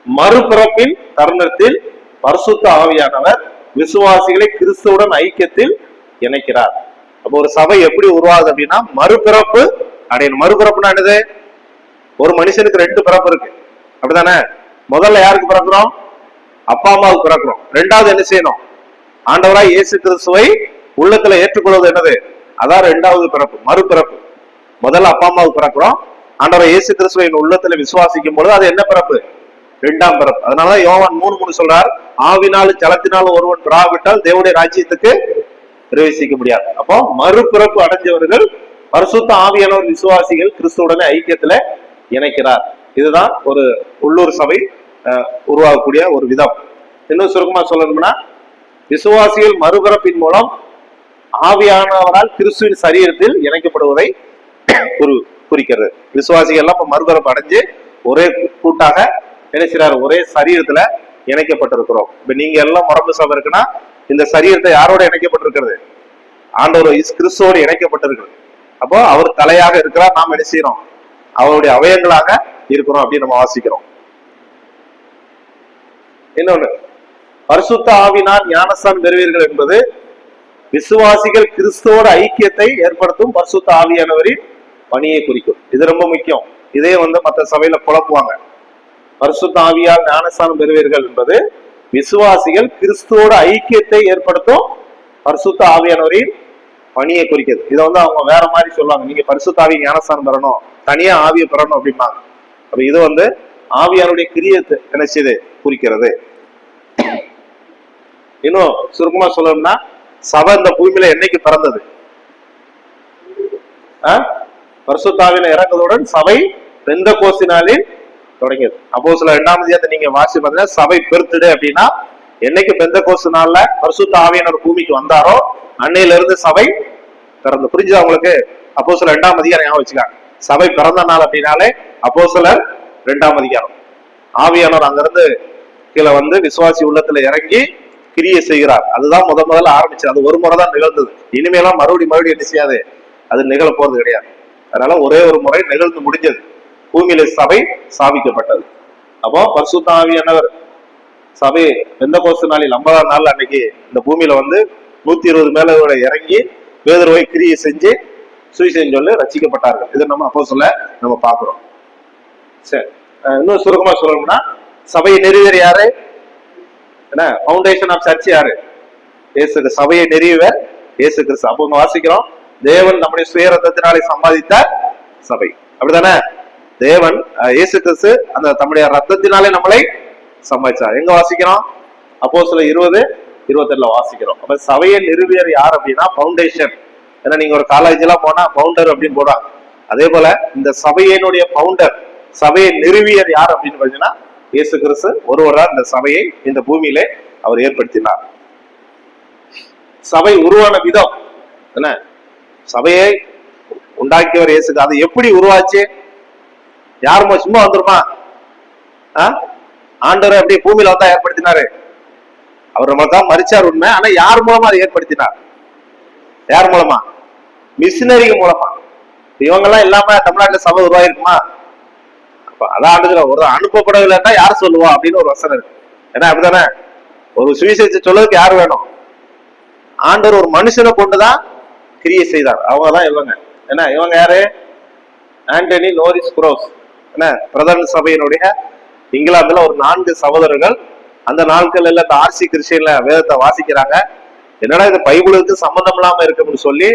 மறுபிறப்பின் தருணத்தில் பரிசுத்த ஆவியானவர் விசுவாசிகளை கிறிஸ்துவுடன் ஐக்கியத்தில் இணைக்கிறார். அப்போ ஒரு சபை எப்படி உருவாகுது அப்படின்னா, மறுபிறப்பு அடையணும். மறுபிறப்புனா என்னது, ஒரு மனுஷனுக்கு 2 பிறப்பு இருக்கு, அப்படித்தானே? முதல்ல யாருக்கு பிறக்கிறோம், அப்பா அம்மாவுக்கு பிறக்கிறோம். 2வது என்ன செய்யணும், ஆண்டவராய் இயேசு கிறிஸ்துவை உள்ளத்துல ஏற்றுக்கொள்வது என்னது, அதான் 2வது பிறப்பு, மறுபிறப்பு. முதல்ல அப்பா அம்மாவுக்கு பிறக்கிறோம், ஆண்டவராய் இயேசு கிறிஸ்துவை உள்ளத்துல விசுவாசிக்கும் பொழுது அது என்ன பிறப்பு, 2ஆம் பிறப்பு. அதனாலதான் யோவான் 3:3 சொல்றார், ஆவினாலும் ஜலத்தினாலும் ஒருவன் பிராவிட்டால் தேவனுடைய ராஜ்யத்துக்கு பிரவேசிக்க முடியாது. அப்போ மறுபிறப்பு அடைஞ்சவர்கள் பரிசுத்த ஆவியானவர் விசுவாசிகள் கிறிஸ்துவுடனே ஐக்கியத்துல இணைக்கிறார். இதுதான் ஒரு உள்ளூர் சபை உருவாகக்கூடிய ஒரு விதம். இன்னும் சுருக்கமா சொல்லணும்னா, விசுவாசிகள் மறுபிறப்பின் மூலம் ஆவியானவரால் கிறிஸ்துவின் சரீரத்தில் இணைக்கப்படுவதை குறிக்கிறது. விசுவாசிகள் எல்லாம் இப்ப மறுபிறப்பு அடைஞ்சு ஒரே கூட்டாக நினைக்கிறார், ஒரே சரீரத்துல இணைக்கப்பட்டிருக்கிறோம். இப்ப நீங்க எல்லாம் மரபு சபை இருக்குன்னா, இந்த சரீரத்தை யாரோட இணைக்கப்பட்டிருக்கிறது, ஆண்டவர் கிறிஸ்துவோடு இணைக்கப்பட்டிருக்கிறது. அப்போ அவர் தலையாக இருக்கிறார், நாம் என்ன செய்யறோம், அவருடைய அவயங்களாக இருக்கிறோம் அப்படின்னு நம்ம வாசிக்கிறோம். இன்னொன்னு, பரிசுத்த ஆவினால் ஞானஸ்நானம் பெறுவீர்கள் என்பது விசுவாசிகள் கிறிஸ்துவோட ஐக்கியத்தை ஏற்படுத்தும் பரிசுத்த ஆவியானவரின் பணியை குறிக்கும். இது ரொம்ப முக்கியம். இதே மற்ற சபையில குழப்புவாங்க. பரிசுத்த ஆவியால் ஞானஸ்நானம் பெறுவீர்கள் என்பது விசுவாசிகள் கிறிஸ்துவோட ஐக்கியத்தை ஏற்படுத்தும் பரிசுத்த ஆவியானவரின் பணியை குறிக்கிறது. இதை அவங்க வேற மாதிரி சொல்லுவாங்க, நீங்க பரிசுத்த ஆவி ஞானஸ்நானம் பெறணும், தனியா ஆவியை பெறணும் அப்படிம்பாங்க. அப்ப இது ஆவியானுடைய கிரியத்தை என்ன செய்து குறிக்கிறது. இன்னும் சுருக்கமா சொல்லணும்னா, சபை இந்த பூமியில என்னைக்கு பிறந்தது, பரிசுத்த ஆவியில இறங்குவதுடன் சபை பெந்தெகோஸ்தினாலில் தொடங்கியது. அப்போஸ்தலர் 2ஆம் அதிகாரத்தை நீங்க வாசி பார்த்தீங்கன்னா, சபை பெருத்துடு அப்படின்னா என்னைக்கு பெந்தெகோஸ்து நாள்ல பரிசுத்த ஆவியானவர் பூமிக்கு வந்தாரோ அன்னையில இருந்து சபை பிறந்து. புரிஞ்சுதா உங்களுக்கு? அப்போஸ்தலர் 2ஆம் அதிகாரம் ஞாபகம் வச்சுக்காங்க. சபை பிறந்த நாள் அப்படின்னாலே அப்போஸ்தலர் 2ஆம் அதிகாரம். ஆவியானவர் அங்கிருந்து கீழே விசுவாசி உள்ளத்துல இறங்கி கிரியை செய்கிறார். அதுதான் முதல்ல ஆரம்பிச்சு. அது ஒரு முறை தான் நிகழ்ந்தது. இனிமேலாம் மறுபடியும் என்ன செய்யாது, அது நிகழ போறது கிடையாது. அதனால ஒரே ஒரு முறை நிகழ்ந்து முடிஞ்சது, பூமியில சபை ஸ்தாபிக்கப்பட்டது. அப்போ பரிசுத்த ஆவியானவர் சபை பெந்தெகோஸ்து நாளில் 50ஆம் நாள் அன்னைக்கு இந்த பூமியில 120 மேல இறங்கி பேதுருவை கிரியை செஞ்சு சுவிசேஷம் சொல்லி ரட்சிக்கப்பட்டார்கள். இது நம்ம அப்போஸ்தலர்ல நம்ம பாக்குறோம். சரி, இன்னும் சுருக்கமா சொல்லணும்னா, சபையை நிறுவியர் யாரு, என்ன பவுண்டேஷன் ஆஃப் சர்ச் யாரு, இயேசு. சபையை நிறுவியவர் இயேசு கிறிஸ்து. அப்போ வாசிக்கிறோம், தேவன் நம்முடைய சுய ரத்தத்தினாலே சம்பாதித்த சபை, அப்படித்தானே? தேவன் இயேசு கிறிஸ்து அந்த தம்முடைய ரத்தத்தினாலே நம்மளை சம்பாதிச்சார். எங்க வாசிக்கிறோம்? அப்போஸ்தலர் 20:28 வாசிக்கிறோம். அப்ப சபையை நிறுவியர் யார் அப்படின்னா பவுண்டேஷன். ஏன்னா நீங்க ஒரு காலேஜ் எல்லாம் போனா பவுண்டர் அப்படின்னு போடுறாங்க. அதே போல இந்த சபையினுடைய பவுண்டர், சபையை நிறுவியர் யார் அப்படின்னு பாத்தீங்கன்னா இயேசு கிறிஸ்து ஒருவரா இந்த சபையை இந்த பூமியிலே அவர் ஏற்படுத்தினார். சபை உருவான விதம் என்ன, சபையை உண்டாக்கியவர் இயேசு. அது எப்படி உருவாச்சு, யாருமா சும்மா வந்துருமா? ஆண்டவர் அப்படியே பூமியில வந்தா ஏற்படுத்தினாரு. அவர் நம்மளுக்காக மரிச்சார் உண்மை, ஆனா யார் மூலமா அதை ஏற்படுத்தினார்? யார் மூலமா? மிஷினரிகள் மூலமா. இவங்க எல்லாம் இல்லாம தமிழ்நாட்டுல சபை உருவாயிருக்குமா? அதான் ஒரு அனுப்பப்படவில்லைன்னா யார் சொல்லுவா அப்படின்னு ஒரு வசனம் இருக்கு. ஏன்னா அப்படித்தானே, ஒரு சுவிசேஷத்தை சொல்றதுக்கு யார் வேணும்? ஆண்டவர் ஒரு மனுஷனை கொண்டுதான் கிரியை செய்தார். அவங்கதான் இவங்க. என்ன இவங்க யாரு? ஆண்டனி நோரிஸ் குரோஸ். என்ன பிரதம சபையினுடைய இங்கிலாந்துல ஒரு 4 சகோதரர்கள் அந்த நாட்கள் எல்லாம் இந்த ஆர்சி கிறிஸ்டியன்ல வேதத்தை வாசிக்கிறாங்க. என்னடா இது பைபிளுக்கு சம்பந்தம் இல்லாம இருக்குன்னு சொல்லி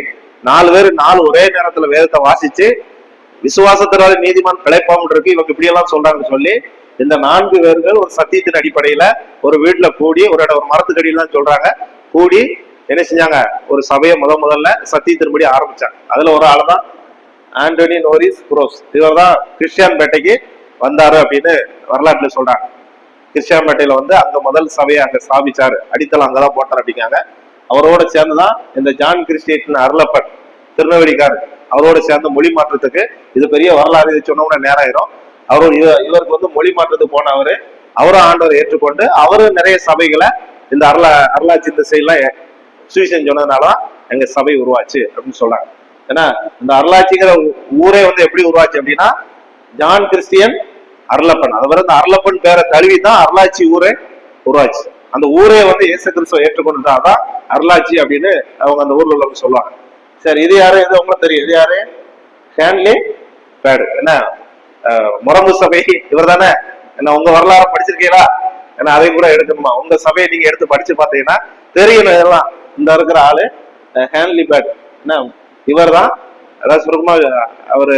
4 பேர் 4 ஒரே நேரத்துல வேதத்தை வாசிச்சு விசுவாசத்தினால நீதிமான் பிழைப்பாம இருக்கு, இவங்க இப்படி எல்லாம் சொல்றாங்கன்னு சொல்லி இந்த 4 பேர்கள் ஒரு சத்தியத்தின் அடிப்படையில ஒரு வீட்டுல கூடி ஒரு மரத்துக்கடியில தான் சொல்றாங்க, கூடி என்ன செஞ்சாங்க, ஒரு சபையை முதல்ல சத்தியத்தின்படி ஆரம்பிச்சாங்க. அதுல ஒரு ஆள் தான் ஆண்டனி நோரிஸ் குரோஸ். இவர் தான் கிறிஸ்டியான் பேட்டைக்கு வந்தாரு அப்படின்னு வரலாற்றுல சொல்றாங்க. கிறிஸ்டியான் பேட்டையில அங்க முதல் சபையை அங்க ஸ்தாபிச்சாரு, அடித்தளம் அங்கதான் போட்டார் அப்படிங்காங்க. அவரோட சேர்ந்துதான் இந்த ஜான் கிறிஸ்டியன் அருளப்பன் திருநெல்வேலிக்காரு, அவரோட சேர்ந்து மொழி மாற்றத்துக்கு, இது பெரிய வரலாறு, இது சொன்னோம்னா நேரம் ஆயிரும். இவருக்கு மொழி மாற்றத்துக்கு போனவரு, அவரும் ஆண்டவரை ஏற்றுக்கொண்டு அவரும் நிறைய சபைகளை இந்த அருளாட்சி திசையெல்லாம் சுவிசேஷம் சொன்னதுனாலதான் எங்க சபை உருவாச்சு அப்படின்னு சொல்றாங்க. ஏன்னா இந்த அருளாட்சிங்கிற ஊரே எப்படி உருவாச்சு அப்படின்னா ஜான் கிறிஸ்டியன் அருளப்பன், அது இந்த அருளப்பன் பேரை தழுவிதான் அருளாட்சி ஊரே உருவாச்சு. அந்த ஊரே இயேசு கிறிஸ்துவை ஏற்றுக்கொண்டுதான் அருளாட்சி அப்படின்னு அவங்க அந்த ஊர்ல உள்ளவங்க சொல்லுவாங்க. சரி, இது யாரு? இது உங்களுக்கு தெரியும். இது யாரு? ஹேன்லி பேடு. என்ன முரம்பு சபை இவர் தானே. என்ன உங்க வரலாறு படிச்சிருக்கீங்களா? ஏன்னா அதையும் கூட எடுக்கணுமா? உங்க சபையை நீங்க எடுத்து படிச்சு பார்த்தீங்கன்னா தெரியணும் இதெல்லாம். இந்த இருக்கிற ஆளு ஹேன்லி பேட். என்ன இவர் தான், அதாவது சுருக்கமா அவரு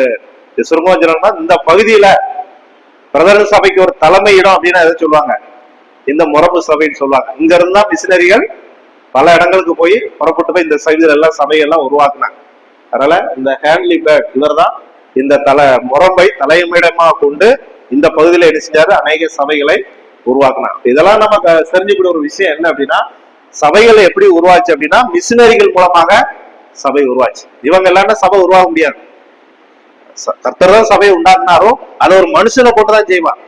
சுருக்கமா சொல்லணும்னா இந்த பகுதியில பிரதம சபைக்கு ஒரு தலைமை இடம் அப்படின்னு எதை சொல்லுவாங்க, இந்த முரம்பு சபைன்னு சொல்லுவாங்க. இங்க இருந்தா மிஷினரிகள் பல இடங்களுக்கு போய் புறப்பட்டு போய் இந்த சைடுல எல்லாம் சபையெல்லாம் உருவாக்குனாங்க. அதனால இந்த ஹேன்லி பேட் இவர் தான் இந்த முரம்பை தலைமையிடமாக கொண்டு இந்த பகுதியில என்ன செஞ்சாரு, அநேக சபைகளை உருவாக்குனாங்க. இதெல்லாம் நம்ம தெரிஞ்சுக்கூடிய ஒரு விஷயம் என்ன அப்படின்னா, சபைகளை எப்படி உருவாச்சு அப்படின்னா மிஷினரிகள் மூலமாக சபை உருவாச்சு. இவங்க எல்லாமே சபை உருவாக முடியாது. கர்த்தர் தான் சபையை உண்டாக்குனாரோ அதை ஒரு மனுஷனை போட்டுதான் செய்வான்.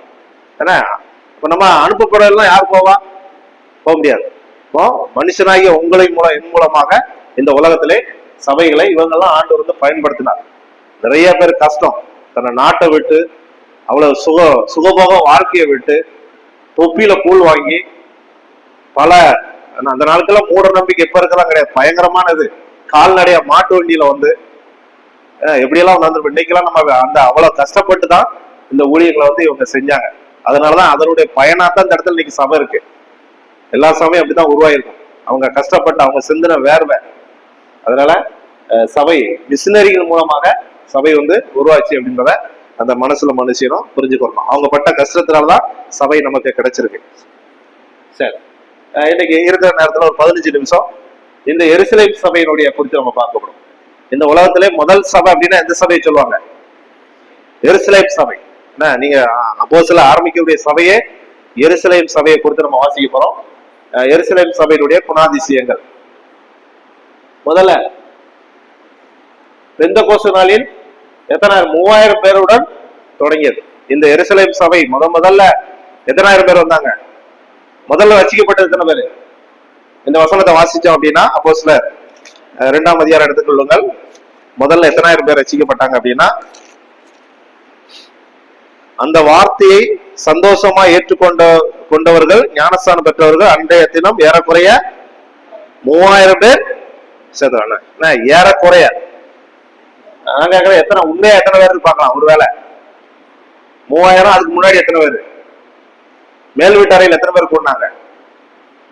ஏன்னா இப்ப நம்ம அனுப்பப்படலாம் யார் போவா? போக முடியாது. இப்போ மனுஷனாகிய என் மூலமாக இந்த உலகத்திலே சபைகளை இவங்கெல்லாம் ஆண்டவர் பயன்படுத்தினார். நிறைய பேர் கஷ்டம், தன்னை நாட்டை விட்டு அவ்வளவு சுகபோக வாழ்க்கையை விட்டு தொப்பியில கூழ் வாங்கி பல அந்த நாட்கள்ல மூட நம்பிக்கை எப்ப இருக்கலாம் கிடையாது, பயங்கரமானது. கால்நடையா மாட்டு வண்டியில எப்படியெல்லாம் இன்னைக்கெல்லாம் நம்ம அந்த அவ்வளவு கஷ்டப்பட்டு தான் இந்த ஊழியர்களை இவங்க செஞ்சாங்க. அதனாலதான் அதனுடைய பயனாத்தான் இந்த இடத்துல இன்னைக்கு சபை இருக்கு. எல்லா சபையும் அப்படித்தான் உருவாயிருக்கும். அவங்க கஷ்டப்பட்டு அவங்க சிந்தின வேர்வை. அதனால சபை மிஷினரிகள் மூலமாக சபை உருவாச்சு அப்படின்றத அந்த மனுஷனும் புரிஞ்சுக்கணும். அவங்க பட்ட கஷ்டத்தினால்தான் சபை நமக்கு கிடைச்சிருக்கு. சரி, இன்னைக்கு இருக்கிற நேரத்துல ஒரு 15 நிமிஷம் இந்த எருசலேம் சபையினுடைய குறித்து நம்ம பார்க்கப்படும். இந்த உலகத்திலே முதல் சபை அப்படின்னா எந்த சபையை சொல்லுவாங்க? எருசலேம் சபை. நீங்க அப்போஸ்தலர் ஆரம்பிக்கக்கூடிய சபையே எருசலேம் சபையை குறித்து நம்ம வாசிக்க போறோம். எருசலேம் சபையினுடைய குணாதிசயங்கள். முதல்ல பெந்தெகோஸ்து நாளில் எத்தனை 3000 பேருடன் தொடங்கியது இந்த எருசலேம் சபை. முதல்ல எத்தனாயிரம் பேர் வந்தாங்க? முதல்ல ரட்சிக்கப்பட்டது எத்தனை பேரு? இந்த வசனத்தை வாசிச்சோம் அப்படின்னா அப்போஸ்தலர் 2ஆம் அதிகாரம் எடுத்துக்கொள்ளுங்கள். முதல்ல எத்தனாயிரம் பேர் ரட்சிக்கப்பட்டாங்க அப்படின்னா, அந்த வார்த்தையை சந்தோஷமா கொண்டவர்கள் ஞானஸ்தானம் பெற்றவர்கள் அன்றைய தினம் ஏறக்குறைய 3000 பேர் சேர்த்தாங்க. ஏறக்குறைய எத்தனை உண்மையா எத்தனை பேர் பார்க்கலாம். ஒருவேளை 3000, அதுக்கு முன்னாடி எத்தனை பேர்? மேல் வீட்டாரையில் எத்தனை பேர் கூடினாங்க?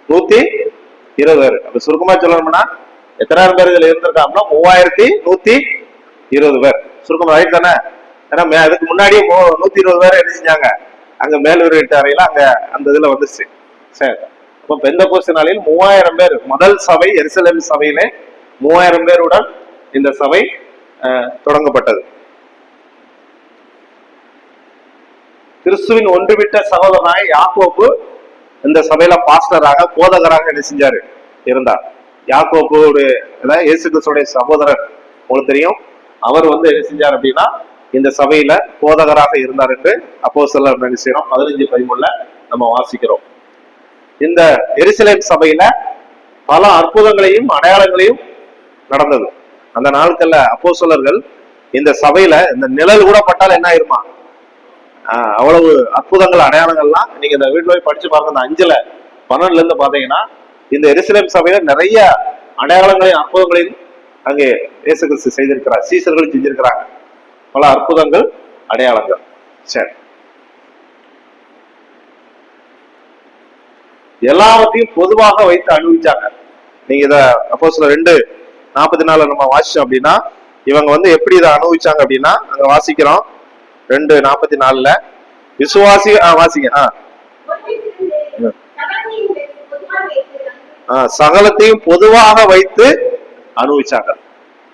120 பேர். அப்ப சுருக்கமா சொல்லணும்னா எத்தனாயிரம் பேர் இதுல இருந்திருக்காங்கன்னா 3120 பேர். சுருக்கமா ரைட் தானே? ஏன்னா அதுக்கு முன்னாடி 120 பேர் என்ன செஞ்சாங்க, அங்க மேல் வீட்டாரையில அங்க அந்த இதுல வந்துச்சு. சரி, அப்ப பெந்தெகோஸ்து நாளில் 3000 பேர் முதல் சபை எருசலேம் சபையிலே 3000 பேருடன் இந்த சபை தொடங்கப்பட்டது. கிறிஸ்துவின் ஒன்றுவிட்ட சகோதரனாக யாக்கோப்பு இந்த சபையில பாஸ்டராக போதகராக என்ன செஞ்சாரு, இருந்தார். யாக்கோப்பு இயேசு கிறிஸ்துடைய சகோதரர், உங்களுக்கு தெரியும். அவர் என்ன செஞ்சார் அப்படின்னா இந்த சபையில போதகராக இருந்தார் என்று அப்போஸ்தலர் நினைக்கிறோம் 15:13 நம்ம வாசிக்கிறோம். இந்த எருசலேம் சபையில பல அற்புதங்களையும் அடையாளங்களையும் நடந்தது. அந்த நாட்கள்ல அப்போஸ்தலர்கள் இந்த சபையில இந்த நிழல் கூட பட்டால் என்ன ஆயிருமா, அவ்வளவு அற்புதங்கள் அடையாளங்கள்லாம் நீங்க இந்த வீட்டுல போய் படிச்சு பாருங்க. இந்த 5-12 இருந்து பாத்தீங்கன்னா இந்த எருசலேம் சபையில நிறைய அடையாளங்களையும் அற்புதங்களையும் அங்கே இயேசு கிறிஸ்து செய்திருக்கிறார், சீசர்களும் செஞ்சிருக்கிறாங்க பல அற்புதங்கள் அடையாளங்கள். சரி, எல்லாவற்றையும் பொதுவாக வைத்து அனுபவிச்சாங்க. நீங்க இத அப்போஸ்தலர் 2:44 நம்ம வாசிச்சோம் அப்படின்னா இவங்க எப்படி இதை அனுபவிச்சாங்க அப்படின்னா அங்க வாசிக்கிறோம் 2:44 விசுவாசி வாசிங்க. சகலத்தையும் பொதுவாக வைத்து அனுபவிச்சாங்க.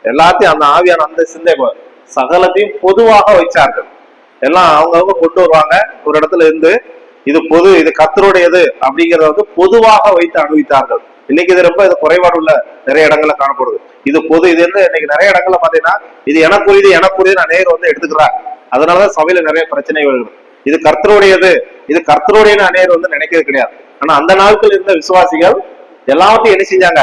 எல்லாத்தையும் அந்த ஆவியான அந்த சிந்தை சகலத்தையும் பொதுவாக வைச்சார்கள். எல்லாம் அவங்கவுங்க கொண்டு வருவாங்க ஒரு இடத்துல இருந்து, இது பொது, இது கர்த்தருடையது அப்படிங்கறத பொதுவாக வைத்து அனுபவித்தார்கள். இன்னைக்கு இது ரொம்ப குறைபாடு உள்ள நிறைய இடங்கள்ல காணப்படுது. இது பொது, இது இன்னைக்கு நிறைய இடங்கள்ல பாத்தீங்கன்னா இது எனக்குரியது அநேகர் எடுத்துக்கிறாங்க. அதனாலதான் சபையில நிறைய பிரச்சனைகள். இது கர்த்தருடையது, இது கர்த்தருடையன்னு அநேகர் நினைக்கிறது கிடையாது. ஆனா அந்த நாட்கள் இருந்த விசுவாசிகள் எல்லாத்தையும் என்ன செஞ்சாங்க?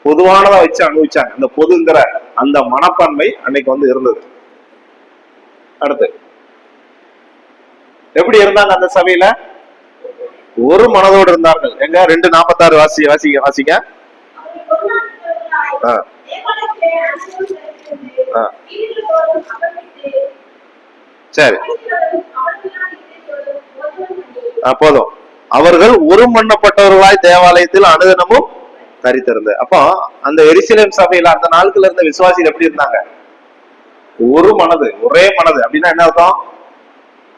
பொதுவானதா வச்சு அனுபவிச்சாங்க. அந்த பொதுங்கிற அந்த மனப்பான்மை அன்னைக்கு இருந்தது. அடுத்து எப்படி இருந்தாங்க அந்த சபையில? ஒரு மனதோடு இருந்தார்கள். எங்க 2:46 வாசிங்க. சரி, போதும். அவர்கள் ஒரு மண்ணப்பட்டவர்களாய் தேவாலயத்தில் அனுதினமும் தரித்திருந்த. அப்போ அந்த எருசலேம் சபையில அந்த நாட்கள் இருந்த விசுவாசிகள் எப்படி இருந்தாங்க? ஒரு மனது, ஒரே மனது. அப்படின்னா என்ன அர்த்தம்?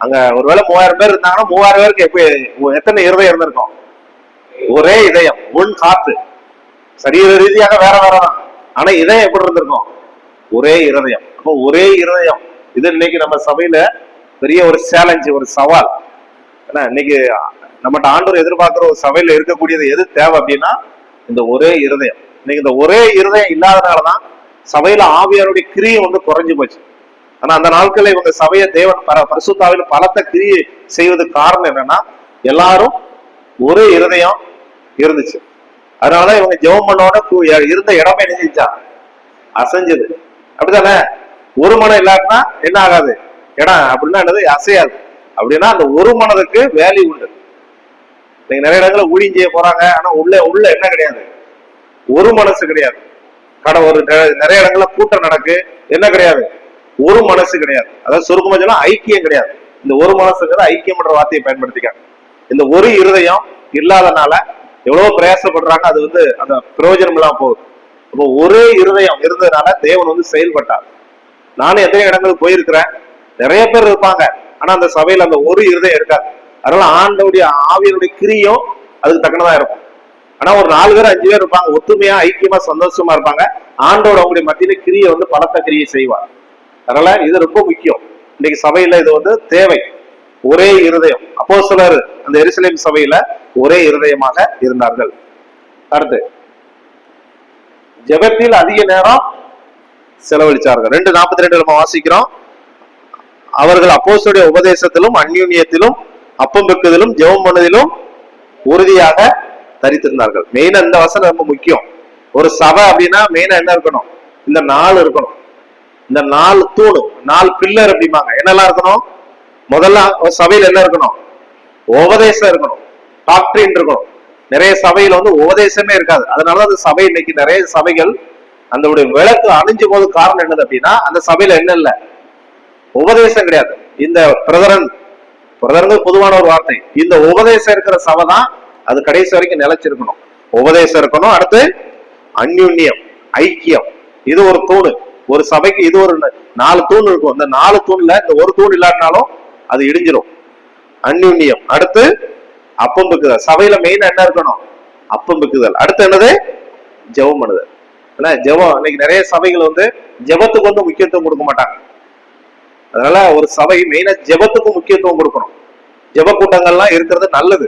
அங்க ஒருவேளை 3000 பேர் இருந்தாங்கன்னா 3000 பேருக்கு எத்தனை இருதயம் இருந்திருக்கும்? ஒரே இதயம், ஒன் காத்து. சரீர ரீதியாக வேற வேறதான், ஆனா இதயம் எப்படி இருந்திருக்கும்? ஒரே இருதயம். அப்போ ஒரே இருதயம் இது இன்னைக்கு நம்ம சபையில பெரிய ஒரு சேலஞ்சு, ஒரு சவால். ஏன்னா இன்னைக்கு நம்மகிட்ட ஆண்டவர் எதிர்பார்க்கிற ஒரு சபையில இருக்கக்கூடியது எது தேவை அப்படின்னா இந்த ஒரே இருதயம். இன்னைக்கு இந்த ஒரே இருதயம் இல்லாதனாலதான் சபையில ஆவியாருடைய கிரியை குறைஞ்சு போச்சு. ஆனா அந்த நாட்கள்ல இவங்க சபையை தேவன் பரிசுத்தாவில பலத்த கிரியை செய்வதற்கு காரணம் என்னன்னா எல்லாரும் ஒரே இருதயம் இருந்துச்சு. அதனால இவங்க ஜெபம் பண்ணோட இருந்த இடமே என்ன செஞ்சா? அசைஞ்சது. அப்படித்தானே? ஒரு மனம் இல்லாட்டினா என்ன ஆகாது? இடம் அப்படின்னா என்னது? அசையாது. அப்படின்னா அந்த ஒரு மனதுக்கு வேல்யூ உண்டு. நீங்க நிறைய இடங்களை ஊழியம் செய்ய போறாங்க, ஆனா உள்ள என்ன கிடையாது? ஒரு மனசு கிடையாது. ஒரு நிறைய இடங்கள்ல கூட்டம் நடக்கு, என்ன கிடையாது? ஒரு மனசு கிடையாது. அதாவது சுருக்கமா சொன்னா ஐக்கியம் கிடையாது. இந்த ஒரு மனசுங்கிற ஐக்கியம் என்ற வார்த்தையை பயன்படுத்திக்காங்க. இந்த ஒரு இருதயம் இல்லாதனால எவ்வளவு பிரயாசப்படுறாங்க, அது அந்த பிரயோஜனம் எல்லாம் போகுது. அப்போ ஒரே இருதயம் இருந்ததுனால தேவன் செயல்பட்டார். நானும் எத்தனை இடங்களுக்கு போயிருக்கிறேன், நிறைய பேர் இருப்பாங்க, ஆனா அந்த சபையில அந்த ஒரு இருதயம் இருக்காது. அதனால ஆண்டவுடைய ஆவியனுடைய கிரியும் அதுக்கு தக்கனதான் இருக்கும். ஆனா ஒரு 4 பேர் 5 பேர் இருப்பாங்க, ஒத்துமையா ஐக்கியமா சந்தோஷமா இருப்பாங்க. ஆண்டோட அவங்களுடைய மத்தியில கிரியை பலத்த கிரியை செய்வார். அதனால இது ரொம்ப முக்கியம். இன்னைக்கு சபையில இது தேவை, ஒரே இருதயம். அப்போஸ்தலர் அந்த எருசலேம் சபையில ஒரே இருதயமாக இருந்தார்கள். அடுத்து ஜெபத்தில் அதிக நேரம் செலவழிச்சார்கள். 2:42 நம்ம வாசிக்கிறோம். அவர்கள் அப்போஸ்தலருடைய உபதேசத்திலும் அந்யோன்யத்திலும் அப்பம் பெக்குதலும் ஜெபம் பண்ணுவதிலும் உறுதியாக தரித்திருந்தார்கள். மெயினா இந்த வசனம் ரொம்ப முக்கியம். ஒரு சபை அப்படின்னா மெயினா என்ன இருக்கணும்? இந்த 4 இருக்கணும். இந்த 4 தூணு, 4 பில்லர் அப்படிம்பாங்க. என்னெல்லாம் இருக்கணும்? முதல்ல சபையில என்ன இருக்கணும்? உபதேசம் இருக்கணும், டாக்டரின் இருக்கணும். நிறைய சபையில உபதேசமே இருக்காது. அதனாலதான் அந்த சபை இன்னைக்கு நிறைய சபைகள் அந்த விளக்கு அணிஞ்சு போது காரணம் என்னது அப்படின்னா அந்த சபையில என்ன இல்ல? உபதேசம் கிடையாது. இந்த பிரதர்கள் பொதுவான ஒரு வார்த்தை. இந்த உபதேசம் இருக்கிற சபை தான் அது கடைசி வரைக்கும் நிலைச்சிருக்கணும். உபதேசம் இருக்கணும். அடுத்து அந்யுன்யம், ஐக்கியம். இது ஒரு தூணு. ஒரு சபைக்கு இது ஒரு 4 தூண் இருக்கும். இந்த 4 தூண்ல இந்த ஒரு தூண் இல்லாட்டினாலும் அது இடிஞ்சிடும். அந்யுன்யம். அடுத்து அப்பம் பெக்குதல். சபையில மெயினா என்ன இருக்கணும்? அப்பம் பெக்குதல். அடுத்து என்னது? ஜெபம் பண்ணுதல். ஏன்னா ஜெபம் இன்னைக்கு நிறைய சபைகள் ஜெபத்துக்கு முக்கியத்துவம் கொடுக்க மாட்டாங்க. அதனால ஒரு சபை மெயினா ஜெபத்துக்கும் முக்கியத்துவம் கொடுக்கணும். ஜெப கூட்டங்கள்லாம் இருக்கிறது நல்லது.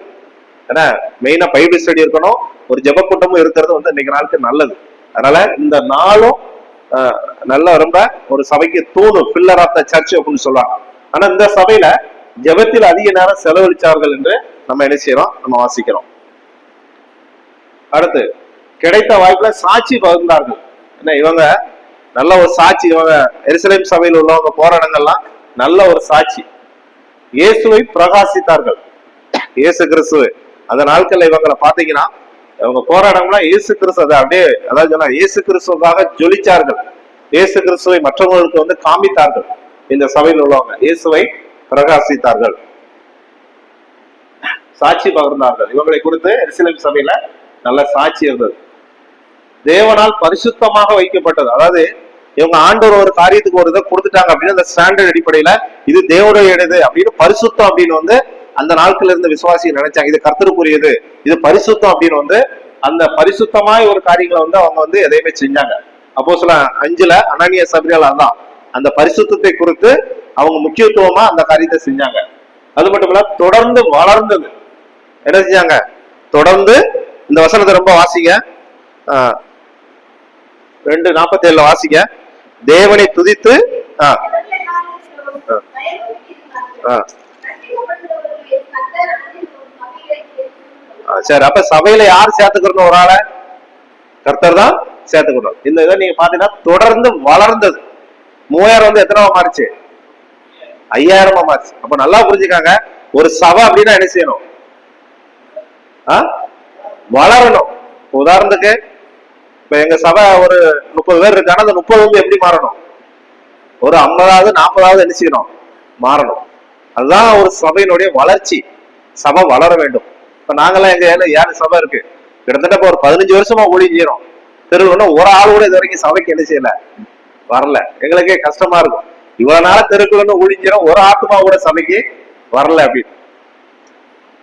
ஏன்னா மெயினா பைபிள் ஸ்டடி இருக்கணும், ஒரு ஜெப கூட்டமும் இருக்கிறது இன்னைக்கு நாளுக்கு நல்லது. அதனால இந்த 4ம் நல்ல ரொம்ப ஒரு சபைக்கு தூணு, பில்லர் ஆஃப் த சர்ச் அப்படின்னு சொல்லுவாங்க. ஆனா இந்த சபையில ஜெபத்தில் அதிக நேரம் செலவழிச்சார்கள் என்று நம்ம என்ன செய்யறோம்? நம்ம வாசிக்கிறோம். அடுத்து கிடைத்த வாய்ப்புல சாட்சி பகிர்ந்தார்கள். என்ன இவங்க நல்ல ஒரு சாட்சி, இவங்க எருசலேம் சபையில் உள்ளவங்க போற இடங்கள்லாம் நல்ல ஒரு சாட்சி. இயேசுவை பிரகாசித்தார்கள். இயேசு கிறிஸ்துவ அந்த நாட்கள்ல இவங்களை பாத்தீங்கன்னா அவங்க போராடம்லாம் இயேசு கிறிஸ்து அதை அப்படியே அதாவது சொன்னா இயேசு கிறிஸ்துவாக ஜொலிச்சார்கள். இயேசு கிறிஸ்துவை மற்றவங்களுக்கு வந்து காமித்தார்கள். இந்த சபையில் உள்ளவங்க இயேசுவை பிரகாசித்தார்கள், சாட்சி பகிர்ந்தார்கள். இவங்களை குறித்து எருசலேம் சபையில நல்ல சாட்சி இருந்தது. தேவனால் பரிசுத்தமாக வைக்கப்பட்டது. அதாவது இவங்க ஆண்டவர் ஒரு காரியத்துக்கு ஒரு இதை கொடுத்துட்டாங்க அப்படின்னு அந்த ஸ்டாண்டர்ட் அடிப்படையில இது தேவனுடையது அப்படின்னு பரிசுத்தம் அப்படின்னு வந்து அந்த நாட்கள் இருந்த விசுவாசி நினைச்சாங்க. இது கர்த்தருக்குரியது, இது பரிசுத்தம் அப்படின்னு வந்து அந்த பரிசுத்தமாய் ஒரு காரியங்களை வந்து அவங்க வந்து எதையுமே செஞ்சாங்க. அப்போஸ்தலர் 5 அனனியா சப்ரியால் தான் அந்த பரிசுத்தத்தை குறித்து அவங்க முக்கியத்துவமா அந்த காரியத்தை செஞ்சாங்க. அது மட்டும் இல்ல தொடர்ந்து வளர்ந்தது. என்ன செஞ்சாங்க? தொடர்ந்து இந்த வசனத்தை ரொம்ப வாசிங்க, 2:47 வாசிங்க. தேவனை துதித்து சரி. அப்ப சபையில யார் சேர்த்துக்கணும்? ஒரு ஆளை கர்த்தர் தான் சேர்த்துக்கணும். இந்த இதை நீங்க பாத்தீங்கன்னா தொடர்ந்து வளர்ந்தது. 3000 வந்து எத்தனை மாறிச்சு? 5000 மாறிச்சு. அப்ப நல்லா புரிஞ்சுக்காங்க, ஒரு சபை அப்படின்னா என்ன செய்யணும்? வளரணும். உதாரணத்துக்கு இப்ப எங்க சபை ஒரு 30 பேர் இருக்காங்க. அந்த 30 வந்து எப்படி மாறணும்? ஒரு 50வது 40வது என்ன செய்யணும்? மாறணும். அதுதான் ஒரு சபையினுடைய வளர்ச்சி. சபை வளர வேண்டும். இப்ப நாங்கெல்லாம் எங்க 7 சபை இருக்கு. கிட்டத்தட்ட இப்ப ஒரு 15 வருஷமா ஊழியம் செய்யறோம். தெருவுன்னா ஒரு ஆள் கூட இது வரைக்கும் சபைக்கு என்ன செய்யல, வரல. எங்களுக்கே கஷ்டமா இருக்கும். இவ்வளவு நாள தெருக்குள்ளன்னு ஊழியம் செய்யறோம், ஒரு ஆத்மா கூட சபைக்கு வரல அப்படின்னு.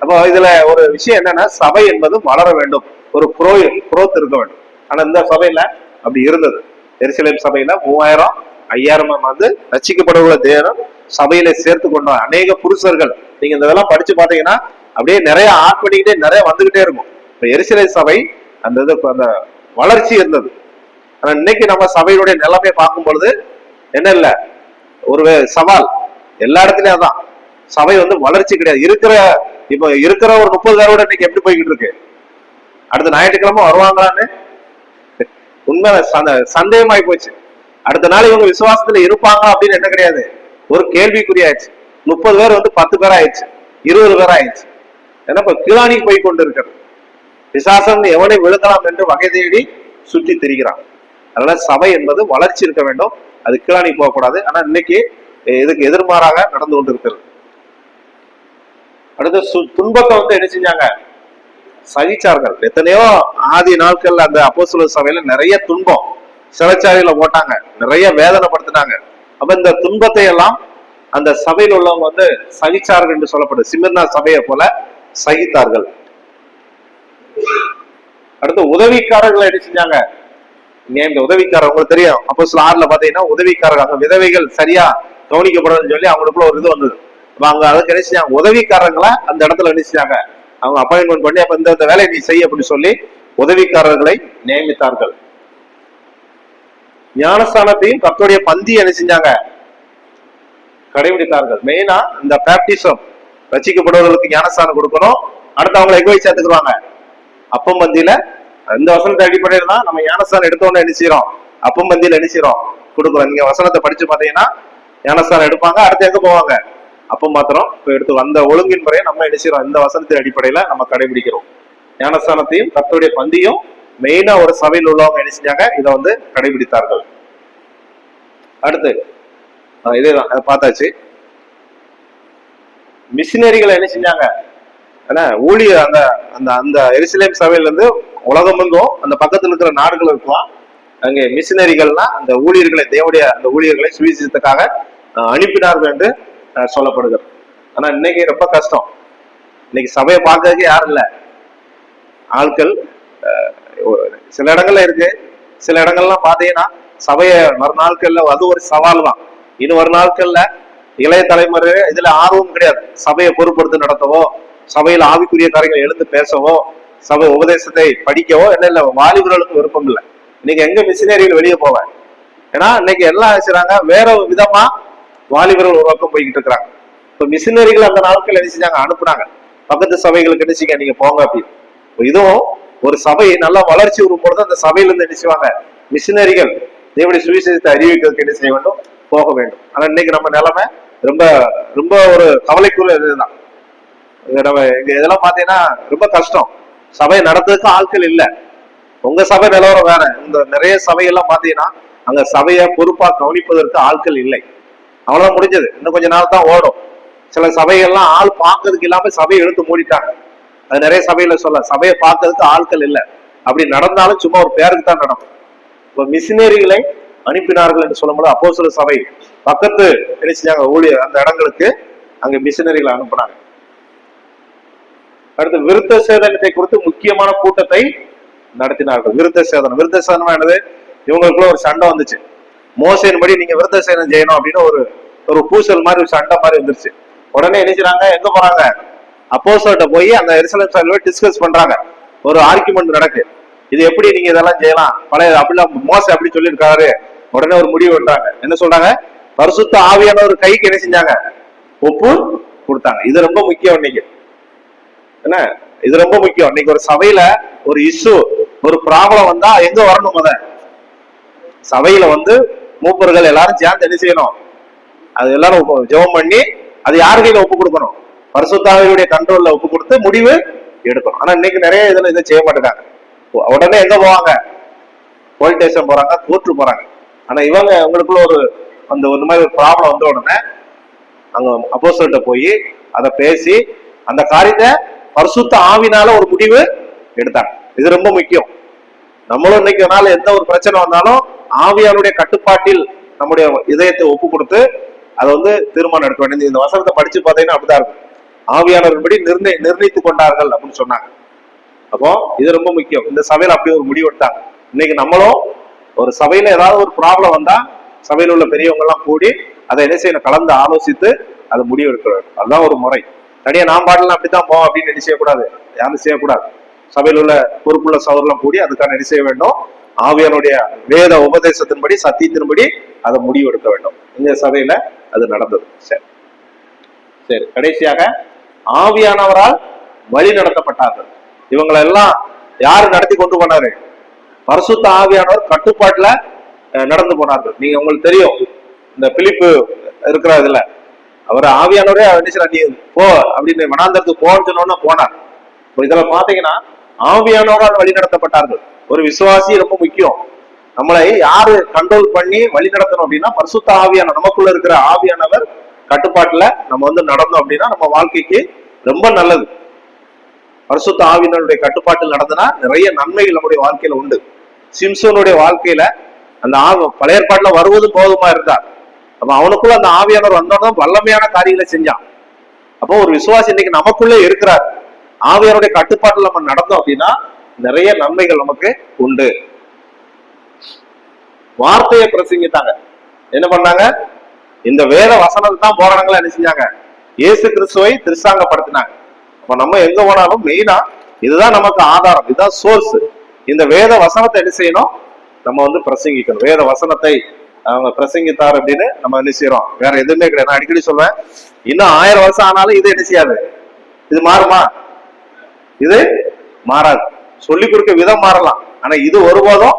அப்போ இதுல ஒரு விஷயம் என்னன்னா, சபை என்பது வளர வேண்டும், ஒரு குரோத் இருக்க வேண்டும். ஆனா இந்த சபையில அப்படி இருந்தது. எருசலேம் சபையில 3000 5000 வந்து ரட்சிக்கப்படுகிற தேவன் சபையில சேர்த்து கொண்டோம். அநேக புருஷர்கள் நீங்க இந்த இதெல்லாம் படிச்சு பாத்தீங்கன்னா அப்படியே நிறைய ஆட் பண்ணிக்கிட்டே நிறைய வந்துகிட்டே இருக்கும். இப்ப எருசலேம் சபை அந்த இது அந்த வளர்ச்சி இருந்தது. ஆனா இன்னைக்கு நம்ம சபையுடைய நிலைமை பார்க்கும் பொழுது என்ன இல்ல, ஒரு சவால் எல்லா இடத்துலயும் தான். சபை வந்து வளர்ச்சி கிடையாது. இப்ப இருக்கிற ஒரு 30 பேரோட இன்னைக்கு எப்படி போய்கிட்டு இருக்கு? அடுத்த ஞாயிற்றுக்கிழமை வருவாங்களான்னு உண்மை சந்தேகமாயி போச்சு. அடுத்த நாள் இவங்க விசுவாசத்துல இருப்பாங்க அப்படின்னு என்ன கிடையாது, ஒரு கேள்விக்குறியாச்சு. 30 பேர் வந்து 10 பேர் ஆயிடுச்சு, 20 பேர் ஆயிடுச்சு. ஏன்னா இப்ப கீழானிக்கு போய் கொண்டு இருக்கிறது. விசுவாசம் எவனை விழுக்கலாம் என்று வகை தேடி சுற்றி திரிகிறான். அதனால சபை என்பது வளர்ச்சி இருக்க வேண்டும், அது கீழானி போகக்கூடாது. ஆனா இன்னைக்கு இதுக்கு எதிர்மாறாக நடந்து கொண்டு இருக்கிறது. அடுத்து துன்பத்தை வந்து என்ன செஞ்சாங்க? சகிச்சார்கள். எத்தனையோ ஆதி நாட்கள்ல அந்த அப்போஸ்தலர் சபையில நிறைய துன்பம் சிறைச்சாலையில போட்டாங்க, நிறைய வேதனைப்படுத்தினாங்க. அப்ப இந்த துன்பத்தை எல்லாம் அந்த சபையில் உள்ளவங்க வந்து சகிச்சார்கள் என்று சொல்லப்படுது. சிமிர்னா சபையை போல சகித்தார்கள். அடுத்து உதவிக்காரர்களை என்ன செஞ்சாங்க? இந்த உதவிக்காரர் உங்களுக்கு தெரியும், அப்போஸ்தலர் 6 பாத்தீங்கன்னா உதவிக்காரர்கள் அங்க விதவைகள் சரியா கவனிக்கப்படணும்னு சொல்லி அவங்களுக்குள்ள ஒரு இது வந்தது. அப்ப அங்க அதுக்கு என்ன செஞ்சாங்க? உதவிக்காரர்களை அந்த இடத்துல என்ன செஞ்சாங்க? அவங்க அப்பாயின்மெண்ட் பண்ணி அப்ப இந்த வேலையை நீ செய்ய அப்படின்னு சொல்லி உதவிக்காரர்களை நியமித்தார்கள். ஞானஸ்தானத்தையும் கர்த்தருடைய பந்தி என்ன செஞ்சாங்க? கடைபிடித்தார்கள். மெயினா இந்த பேப்டிசம் ரட்சிக்கப்படுவர்களுக்கு ஞானஸ்தானம் கொடுக்கணும். அடுத்து அவங்களை எங்க போய் சேர்த்துக்குவாங்க? அப்பம் பந்தியில. இந்த வசனத்தை அடிப்படையில் தான் நம்ம ஞானஸ்தானம் எடுத்தோன்னு என்ன செய்யறோம்? அப்பம் பந்தியில என்ன செய்யறோம்? கொடுக்குறோம். நீங்க வசனத்தை படிச்சு பாத்தீங்கன்னா ஞானஸ்தானம் எடுப்பாங்க, அடுத்து எங்க போவாங்க? அப்ப மாத்திரம் எடுத்து வந்த ஒழுங்கின் முறையை நம்ம என்ன செய்யறோம்? இந்த வசனத்தின் அடிப்படையில நம்ம கடைபிடிக்கிறோம். ஞானஸ்தானத்தையும் கர்த்தருடைய பந்தியும் மெயினா ஒரு சபையில் உள்ளவங்க என்ன செஞ்சாங்க? இதை வந்து கடைபிடித்தார்கள். அடுத்து இதேதான் பார்த்தாச்சு. மிஷினரிகளை என்ன செஞ்சாங்க? ஊழிய அந்த அந்த அந்த எருசலேம் சபையில இருந்து உலகம் எங்கும் அந்த பக்கத்துல இருக்கிற நாடுகள் இருக்கலாம், அங்கே மிஷினரிகள்னா அந்த ஊழியர்களை தேவடைய அந்த ஊழியர்களை சுவிசேஷத்துக்காக அனுப்பினார்கள் என்று சொல்லப்படுகிறது. ஆனா இன்னைக்கு ரொம்ப கஷ்டம். இன்னைக்கு சபையை பார்க்கறதுக்கு யாரும் இல்லை. ஆட்கள் சில இடங்கள்ல இருக்கு, சில இடங்கள்லாம் பாத்தீங்கன்னா சபையை மறுநாட்கள்ல அது ஒரு சவால் தான். இன்னும் ஒரு நாட்கள்ல இளைய தலைமுறை இதுல ஆர்வம் கிடையாது. சபையை பொறுப்படுத்தி நடத்தவோ, சபையில ஆவிக்குரிய காரியங்கள் எழுந்து பேசவோ, சபை உபதேசத்தை படிக்கவோ என்ன இல்லை, வாலிபர்களுக்கு விருப்பம் இல்லை. இன்னைக்கு எங்க மிஷினரிகள் வெளியே போவேன்? ஏன்னா இன்னைக்கு எல்லாம் செய்றாங்க, வேற விதமா வாலிபர்கள் ஒரு பக்கம் போய்கிட்டு இருக்கிறாங்க. இப்ப மிஷினரிகள் அந்த நாட்கள் என்ன செஞ்சாங்க? அனுப்புனாங்க பக்கத்து சபைகளுக்கு. என்ன செய்ய நீங்க போங்க அப்படின்னு. இதுவும் ஒரு சபை நல்லா வளர்ச்சி வரும்பொழுது அந்த சபையில இருந்து என்ன செய்வாங்க? மிஷினரிகள் தேவனுடைய சுவிசேஷத்தை அறிவிக்கிறதுக்கு என்ன செய்ய வேண்டும்? போக வேண்டும். ஆனா இன்னைக்கு நம்ம நிலைமை ரொம்ப ரொம்ப ஒரு கவலைக்குரிய இதுதான். நம்ம இதெல்லாம் பாத்தீங்கன்னா ரொம்ப கஷ்டம். சபை நடத்துறதுக்கு ஆட்கள் இல்லை. உங்க சபை நிலவரம் வேற. இந்த நிறைய சபையெல்லாம் பாத்தீங்கன்னா அங்க சபையை பொறுப்பா கவனிப்பதற்கு ஆட்கள் இல்லை. அவ்வளவு முடிஞ்சது. இன்னும் கொஞ்ச நாள் தான் ஓடும். சில சபைகள்லாம் ஆள் பார்க்கறதுக்கு இல்லாம சபையை எடுத்து மூடிட்டாங்க. அது நிறைய சபையில சொல்ல, சபையை பார்க்கறதுக்கு ஆட்கள் இல்லை. அப்படி நடந்தாலும் சும்மா ஒரு பேருக்கு தான் நடக்கும். இப்போ மிஷினரிகளை அனுப்பினார்கள் என்று சொல்லும்போது அப்போஸ்தலர் சபை பக்கத்து நினைச்சாங்க ஊழியர் அந்த இடங்களுக்கு அங்க மிஷினரிகளை அனுப்பினாங்க. அடுத்து விருத்த சேதனத்தை குறித்து முக்கியமான கூட்டத்தை நடத்தினார்கள். விருத்த சேதனம் என்னது? இவங்களுக்குள்ள ஒரு சண்டை வந்துச்சு. மோசையின் படி நீங்க விருத்த சேதனம் செய்யணும் அப்படின்னு ஒரு பூசல் மாதிரி ஒரு சண்டை மாதிரி வந்துருச்சு. உடனே நினைச்சாங்க, எங்க போறாங்க? அப்போஸ்தலர்ட்ட போய் அந்த எருசலேம் சபையில டிஸ்கஸ் பண்றாங்க. ஒரு ஆர்குமெண்ட் நடக்கு. இது எப்படி நீங்க இதெல்லாம் செய்யலாம்? பழைய அப்படிலாம் மோசை அப்படி சொல்லியிருக்காரு. உடனே ஒரு முடிவு பண்றாங்க. என்ன சொல்றாங்க? பரிசுத்த ஆவியான ஒரு கைக்கு என்ன செஞ்சாங்க? ஒப்பு கொடுத்தாங்க. இது ரொம்ப முக்கியம் இன்னைக்கு. என்ன? இது ரொம்ப முக்கியம். இன்னைக்கு ஒரு சபையில ஒரு இஷ்யூ, ஒரு ப்ராப்ளம் வந்தா எங்க வரணும்? முத சபையில மூப்பர்கள் எல்லாரும் சேர்ந்து என்ன செய்யணும்? அது எல்லாரும் ஜெபம் பண்ணி அது யாரு கையில ஒப்பு கொடுக்கணும்? பரிசுத்த ஆவியுடைய கண்ட்ரோல்ல ஒப்பு கொடுத்து முடிவு எடுக்கணும். ஆனா இன்னைக்கு நிறைய இதுல இதை செய்ய மாட்டேங்காங்க. உடனே எங்க போவாங்க? போலீஸ் ஸ்டேஷன் போறாங்க, கோர்ட்டு போறாங்க. ஆனா இவங்க உங்களுக்குள்ள ஒரு மாதிரி ஒரு ப்ராப்ளம் வந்த உடனே அங்க அப்போஸ்தலர்ட்ட போய் அதை பேசி அந்த காரியத்தை பரிசுத்த ஆவினால ஒரு முடிவு எடுத்தாங்க. இது ரொம்ப முக்கியம். நம்மளும் இன்னைக்கு எந்த ஒரு பிரச்சனை வந்தாலும் ஆவியானுடைய கட்டுப்பாட்டில் நம்முடைய இதயத்தை ஒப்பு கொடுத்து அதை தீர்மானம் எடுக்க வேண்டியது. இந்த வசனத்தை படிச்சு பார்த்தீங்கன்னா அப்படிதான் இருக்கும். ஆவியானவர்படி நிர்ணயித்துக் கொண்டார்கள் அப்படின்னு சொன்னாங்க. அப்போ இது ரொம்ப முக்கியம். இந்த சபையில அப்படி ஒரு முடிவு எடுத்தாங்க. இன்னைக்கு நம்மளும் ஒரு சபையில ஏதாவது ஒரு ப்ராப்ளம் வந்தா சபையில உள்ள பெரியவங்க எல்லாம் கூடி அதை என்ன செய்யணும்? கலந்து ஆலோசித்து அதை முடிவு எடுக்க வேண்டும். அதுதான் ஒரு முறை. தனியா நாம் பாடலாம் அப்படித்தான் போவோம் அப்படின்னு என்ன செய்யக்கூடாது, யாரும் செய்யக்கூடாது. சபையில் உள்ள பொறுப்புள்ள சகோதரர்களும் கூடி அதுக்கான என்ன செய்ய வேண்டும்? ஆவியானுடைய வேத உபதேசத்தின்படி சத்தியத்தின்படி அதை முடிவு எடுக்க வேண்டும். இந்த சபையில அது நடந்தது. சரி சரி. கடைசியாக ஆவியானவரால் வழி நடத்தப்பட்டார்கள். இவங்களெல்லாம் யாரு நடத்தி கொண்டு போனாரு? பரிசுத்த ஆவியானவர் கட்டுப்பாட்டுல நடந்து போனார்கள். நீங்க உங்களுக்கு தெரியும், இந்த பிலிப்பு இருக்கிற இதுல அவர் ஆவியானவரே நீ போ அப்படின்னு வனாந்தரத்துக்கு போன்னு சொன்னோன்னா போனார். இதெல்லாம் பாத்தீங்கன்னா ஆவியானவரால் வழி நடத்தப்பட்டார்கள். ஒரு விசுவாசி ரொம்ப முக்கியம். நம்மளை யாரு கண்ட்ரோல் பண்ணி வழி நடத்தணும் அப்படின்னா பரிசுத்த ஆவியானவர். நமக்குள்ள இருக்கிற ஆவியானவர் கட்டுப்பாட்டுல நம்ம நடந்தோம் அப்படின்னா நம்ம வாழ்க்கைக்கு ரொம்ப நல்லது. பரிசுத்த ஆவியினருடைய கட்டுப்பாட்டில் நடந்தனா நிறைய நன்மைகள் நம்முடைய வாழ்க்கையில உண்டு. சிம்சோனுடைய வாழ்க்கையில அந்த பழைய ஏற்பாட்டுல வருவதும் போதுமா இருந்தார். அப்ப அவனுக்குள்ள அந்த ஆவியானவர் வந்தோம் வல்லமையான காரியங்களை செஞ்சான். அப்போ ஒரு விசுவாசி இன்னைக்கு நமக்குள்ளே இருக்கிறார். ஆவியானுடைய கட்டுப்பாட்டில் நம்ம நடந்தோம் அப்படின்னா நிறைய நன்மைகள் நமக்கு உண்டு. வார்த்தையை பிரசங்கித்தாங்க. என்ன பண்ணாங்க? இந்த வேத வசனத்தை தான் போராட்டங்களா என்ன செஞ்சாங்க? இயேசு கிறிஸ்துவை திருசாங்கப்படுத்தினாங்க. அப்ப நம்ம எங்க போனாலும் மெயினா இதுதான் நமக்கு ஆதாரம், இதுதான் சோர்ஸ். இந்த வேத வசனத்தை என்ன செய்யணும்? நம்ம பிரசங்கிக்கணும். வேத வசனத்தை அவங்க பிரசங்கித்தார் அப்படின்னு நம்ம என்ன செய்யறோம்? வேற எதுவுமே கிடையாது. நான் அடிக்கடி சொல்வேன், இன்னும் 1000 வருஷம் ஆனாலும் இது என்ன செய்யாது? இது மாறுமா? இது மாறாது. சொல்லி கொடுக்க விதம் மாறலாம், ஆனா இது ஒருபோதும்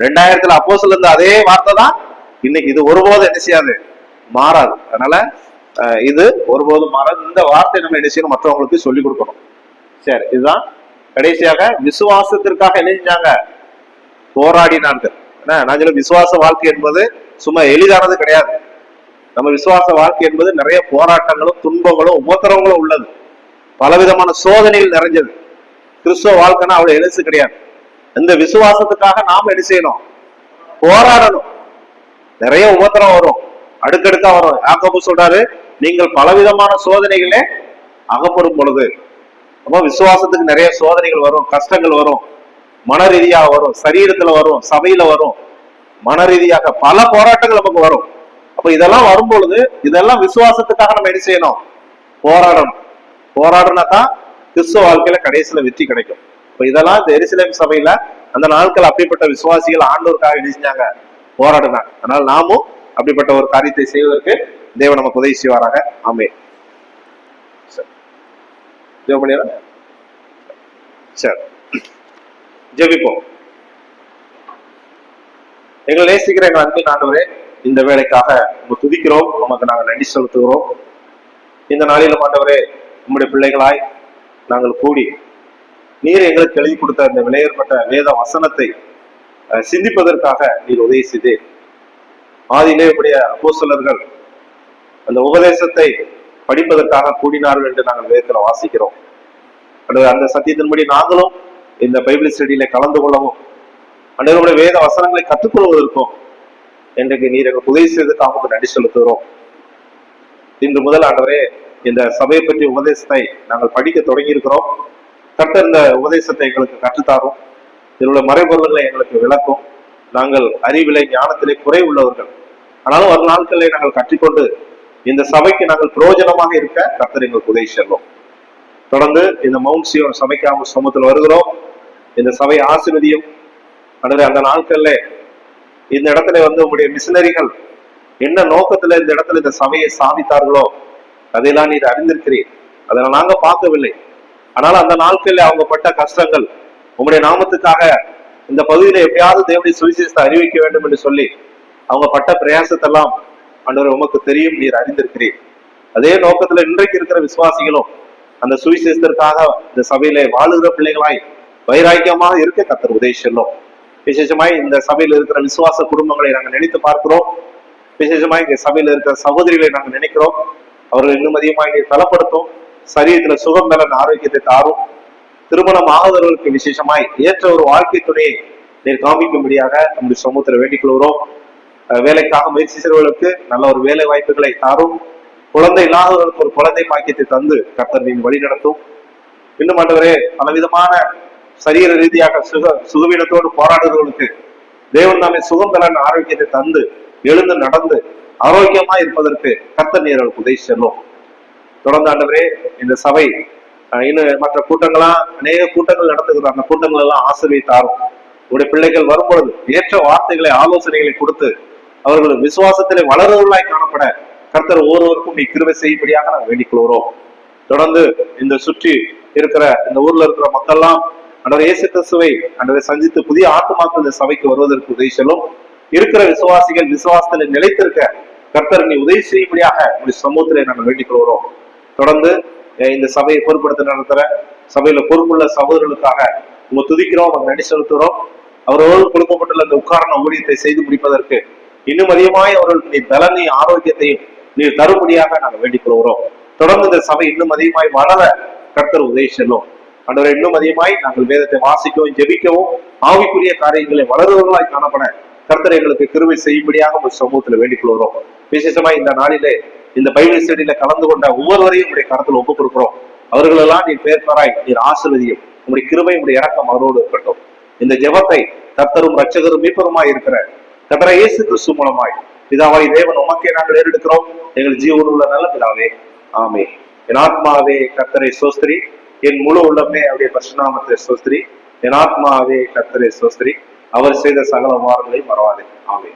2000 அப்போஸ்தலர்ல இருந்த அதே வார்த்தை தான் இன்னைக்கு. இது ஒருபோதும் என்ன செய்யாது? மாறாது. அதனால இது ஒருபோதும் மாறாது. இந்த வார்த்தை நம்ம என்ன செய்யணும்? மற்றவங்களுக்கு சொல்லிக் கொடுக்கணும். சரி, இதுதான் கடைசியாக விசுவாசத்திற்காக என்ன செஞ்சாங்க? போராடினார்கள். நான் சொல்ல விசுவாச வாழ்க்கை என்பது சும்மா எளிதானது கிடையாது. நம்ம விசுவாச வாழ்க்கை என்பது நிறைய போராட்டங்களும் துன்பங்களும் உபத்திரவங்களும் உள்ளது. பலவிதமான சோதனைகள் நிறைஞ்சது. கிறிஸ்துவ வாழ்க்கைனா அவ்வளவு எளிசு கிடையாது. இந்த விசுவாசத்துக்காக நாம என்ன செய்யணும்? போராடணும். நிறைய உபத்திரம் வரும், அடுக்கடுக்கா வரும். யாக்கோபு சொல்றாரு, நீங்கள் பலவிதமான சோதனைகளே அகப்படும் பொழுது. அப்போ விசுவாசத்துக்கு நிறைய சோதனைகள் வரும், கஷ்டங்கள் வரும், மன ரீதியாக வரும், சரீரத்துல வரும், சபையில வரும், மன ரீதியாக பல போராட்டங்கள் நமக்கு வரும். அப்ப இதெல்லாம் வரும் பொழுது இதெல்லாம் விசுவாசத்துக்காக நம்ம என்ன செய்யணும்? போராடணும். போராடினாதான் கிறிஸ்துவ வாழ்க்கையில கடைசியில வெற்றி கிடைக்கும். இப்ப இதெல்லாம் இந்த எருசலேம் சபையில அந்த நாட்கள் அப்படிப்பட்ட விசுவாசிகள் ஆண்டோருக்காக என்ன செஞ்சாங்க? போராடினாங்க. அதனால நாமும் அப்படிப்பட்ட ஒரு காரியத்தை செய்வதற்கு தேவன் நமக்கு உதவி செய்வாராக. ஆமென். சரி, ஜெபிப்போம். எங்களை நேசிக்கிற எங்கள் அன்பின் ஆண்டவரே, இந்த வேலைக்காக நம்ம துதிக்கிறோம், நமக்கு நாங்கள் நன்றி செலுத்துகிறோம். இந்த நாளிலும் ஆண்டவரே, நம்முடைய பிள்ளைகளாய் நாங்கள் கூடி நீர் எங்களுக்கு எழுதி கொடுத்த இந்த விலையேற்பட்ட வேத வசனத்தை சிந்திப்பதற்காக நீர் உதவி செய்து ஆதியிலே உடைய அப்போஸ்தலர்கள் அந்த உபதேசத்தை படிப்பதற்காக கூடினார்கள் என்று நாங்கள் வேதத்தில் வாசிக்கிறோம். அந்த சத்தியத்தின்படி நாங்களும் இந்த பைபிள் ஸ்டடியில கலந்து கொள்ளவும் அனைவருடைய வேத வசனங்களை கற்றுக்கொள்வதற்கும் இன்றைக்கு நீர் எங்களுக்கு உதவி செய்ததுக்காக நன்றி செலுத்துகிறோம். இன்று முதல் ஆண்டவரே, இந்த சபையை பற்றிய உபதேசத்தை நாங்கள் படிக்க தொடங்கி இருக்கிறோம். கர்த்தர் இந்த உபதேசத்தை எங்களுக்கு கற்றுத்தாரும், இதனுடைய மறைபொருள்களை எங்களுக்கு விளக்கும். நாங்கள் அறிவிலை ஞானத்திலே குறை உள்ளவர்கள், ஆனாலும் ஒரு நாட்களிலே நாங்கள் கற்றுக்கொண்டு இந்த சபைக்கு நாங்கள் பிரயோஜனமாக இருக்க கர்த்தர் எங்களுக்கு உதவி செல்வோம். தொடர்ந்து இந்த மவுண்ட் சியோன் சபைக்காக சமூகத்தில் வருகிறோம். இந்த சபை ஆசீர்வதியும் ஆண்டவரே. அந்த நாட்கள்ல இந்த இடத்துல உங்களுடைய மிஷனரிகள் என்ன நோக்கத்துல இந்த இடத்துல இந்த சபையை சாதித்தார்களோ அதையெல்லாம் நீர் அறிந்திருக்கிறீர். அதை நாங்க பார்க்கவில்லை, ஆனால் அந்த நாட்களில் அவங்க பட்ட கஷ்டங்கள், உங்களுடைய நாமத்துக்காக இந்த பகுதியில எப்படியாவது தேவனுடைய சுவிசேஷத்தை அறிவிக்க வேண்டும் என்று சொல்லி அவங்க பட்ட பிரயாசத்தெல்லாம் ஆண்டவரே உமக்கு தெரியும், நீர் அறிந்திருக்கிறீர். அதே நோக்கத்துல இன்றைக்கு இருக்கிற விசுவாசிகளும் அந்த சுவிசேஷத்திற்காக இந்த சபையில வாழுகிற பிள்ளைகளாய் வைராக்கியமாக இருக்க கர்த்தர் உதவி செல்லும். விசேஷமாய் இந்த சபையில் இருக்கிற விசுவாச குடும்பங்களை நாங்கள் நினைத்து பார்க்கிறோம். விசேஷமாய் இந்த சபையில இருக்கிற சகோதரிகளை நாங்கள் நினைக்கிறோம். அவர்கள் இன்னும் அதிகமாக நீர் பலப்படுத்தும், சரீரத்துல சுகம் நலன் ஆரோக்கியத்தை தாரும். திருமணம் ஆகுதவர்களுக்கு விசேஷமாய் ஏற்ற ஒரு வாழ்க்கை துணையை நீர் காமிக்கும்படியாக நம்முடைய சமூகத்தில் வேண்டிக் கொள்கிறோம். வேலைக்காக முயற்சி செய்வர்களுக்கு நல்ல ஒரு வேலை வாய்ப்புகளை தாரும். குழந்தை இல்லாதவர்களுக்கு ஒரு குழந்தை பாக்கியத்தை தந்து கர்த்தர் நீங்க வழி நடத்தும். இன்னும் ஆண்டவரே, பலவிதமான சரீர ரீதியாக சுகவீனத்தோடு போராடுறவர்களுக்கு தேவன் நாமே சுகம் நலன் ஆரோக்கியத்தை தந்து எழுந்து நடந்து ஆரோக்கியமா இருப்பதற்கு கர்த்தர் நீர்களுக்கு உதவி செல்லும். தொடர்ந்து ஆண்டவரே, இந்த சபை இன்னும் மற்ற கூட்டங்களா அநேக கூட்டங்கள் நடத்துகிற அந்த கூட்டங்கள் எல்லாம் ஆசீர்வதித்தாரும். உங்களுடைய பிள்ளைகள் வரும்பொழுது ஏற்ற வார்த்தைகளை ஆலோசனைகளை கொடுத்து அவர்கள் விசுவாசத்திலே வளர்வர்களாய் காணப்பட கர்த்தர் ஒவ்வொருவருக்கும் நீ கிருபை செய்யும்படியாக நாங்கள் வேண்டிக் கொள்கிறோம். தொடர்ந்து இந்த சுற்றி இருக்கிற இந்த ஊர்ல இருக்கிற மக்கள்லாம் அன்றரை இயேசு கிறிஸ்துவை அன்றரை சந்தித்து புதிய ஆத்துமாக்கள் இந்த சபைக்கு வருவதற்கு உதவி செல்லும். இருக்கிற விசுவாசிகள் விசுவாசத்துல நிலைத்திருக்க கர்த்தர் நீ உதவி செய்யும்படியாக உங்களுடைய சமூகத்திலே நாங்கள் வேண்டிக் கொள்கிறோம். தொடர்ந்து இந்த சபையை பொறுப்படுத்த நடத்துற சபையில பொறுப்புள்ள சகோதரர்களுக்காக உங்க துதிக்கிறோம், அவங்க நடி செலுத்துகிறோம். அவரோடு கொடுக்கப்பட்டுள்ள இந்த உட்காரண ஊழியத்தை செய்து முடிப்பதற்கு இன்னும் அதிகமாய் அவர்களுக்கு நீ பலனையும் ஆரோக்கியத்தையும் நீர் தரும்படியாக நாங்கள் வேண்டிக் கொள்கிறோம். தொடர்ந்து இந்த சபை இன்னும் அதிகமாய் வளர கர்த்தர் உதவி செல்லும். ஆண்டவரே, இன்னும் அதிகமாய் நாங்கள் வேதத்தை வாசிக்கவும் ஜெபிக்கவும் ஆவிக்குரிய காரியங்களை வளருவர்களாய் காணப்பட கர்த்தர் எங்களுக்கு கிருபை செய்யும்படியாக ஒரு சமூகத்துல வேண்டிக் கொள்கிறோம். விசேஷமா இந்த நாளிலே இந்த பைபிள் ஸ்டடியில கலந்து கொண்ட ஒவ்வொருவரையும் உங்களுடைய கருத்துல ஒப்புக் கொடுக்கிறோம். அவர்களெல்லாம் நீர் பேர்பராய் நீர் ஆசீர்வதியும். உங்களுடைய கிருபை உங்களுடைய இரக்கம் அவரோடு இருக்கட்டும். இந்த ஜெபத்தை கர்த்தரும் ரட்சகரும் மீட்பருமாய் இருக்கிற கர்த்தர் இயேசு கிறிஸ்து மூலமாய் பிதாவாய் தேவன் உமக்கே நாங்கள் ஏறெடுக்கிறோம். எங்கள் ஜீவன் உள்ள நல்ல பிதாவே, ஆமே. என் ஆத்மாவே கர்த்தரை சோஸ்திரி, என் முழு உள்ளமே அவருடைய பரிசுநாமத்தை சோஸ்திரி. என் ஆத்மாவே கர்த்தரை சோஸ்திரி, அவர் செய்த சகல உபகாரங்களை மறவாதே. ஆமே.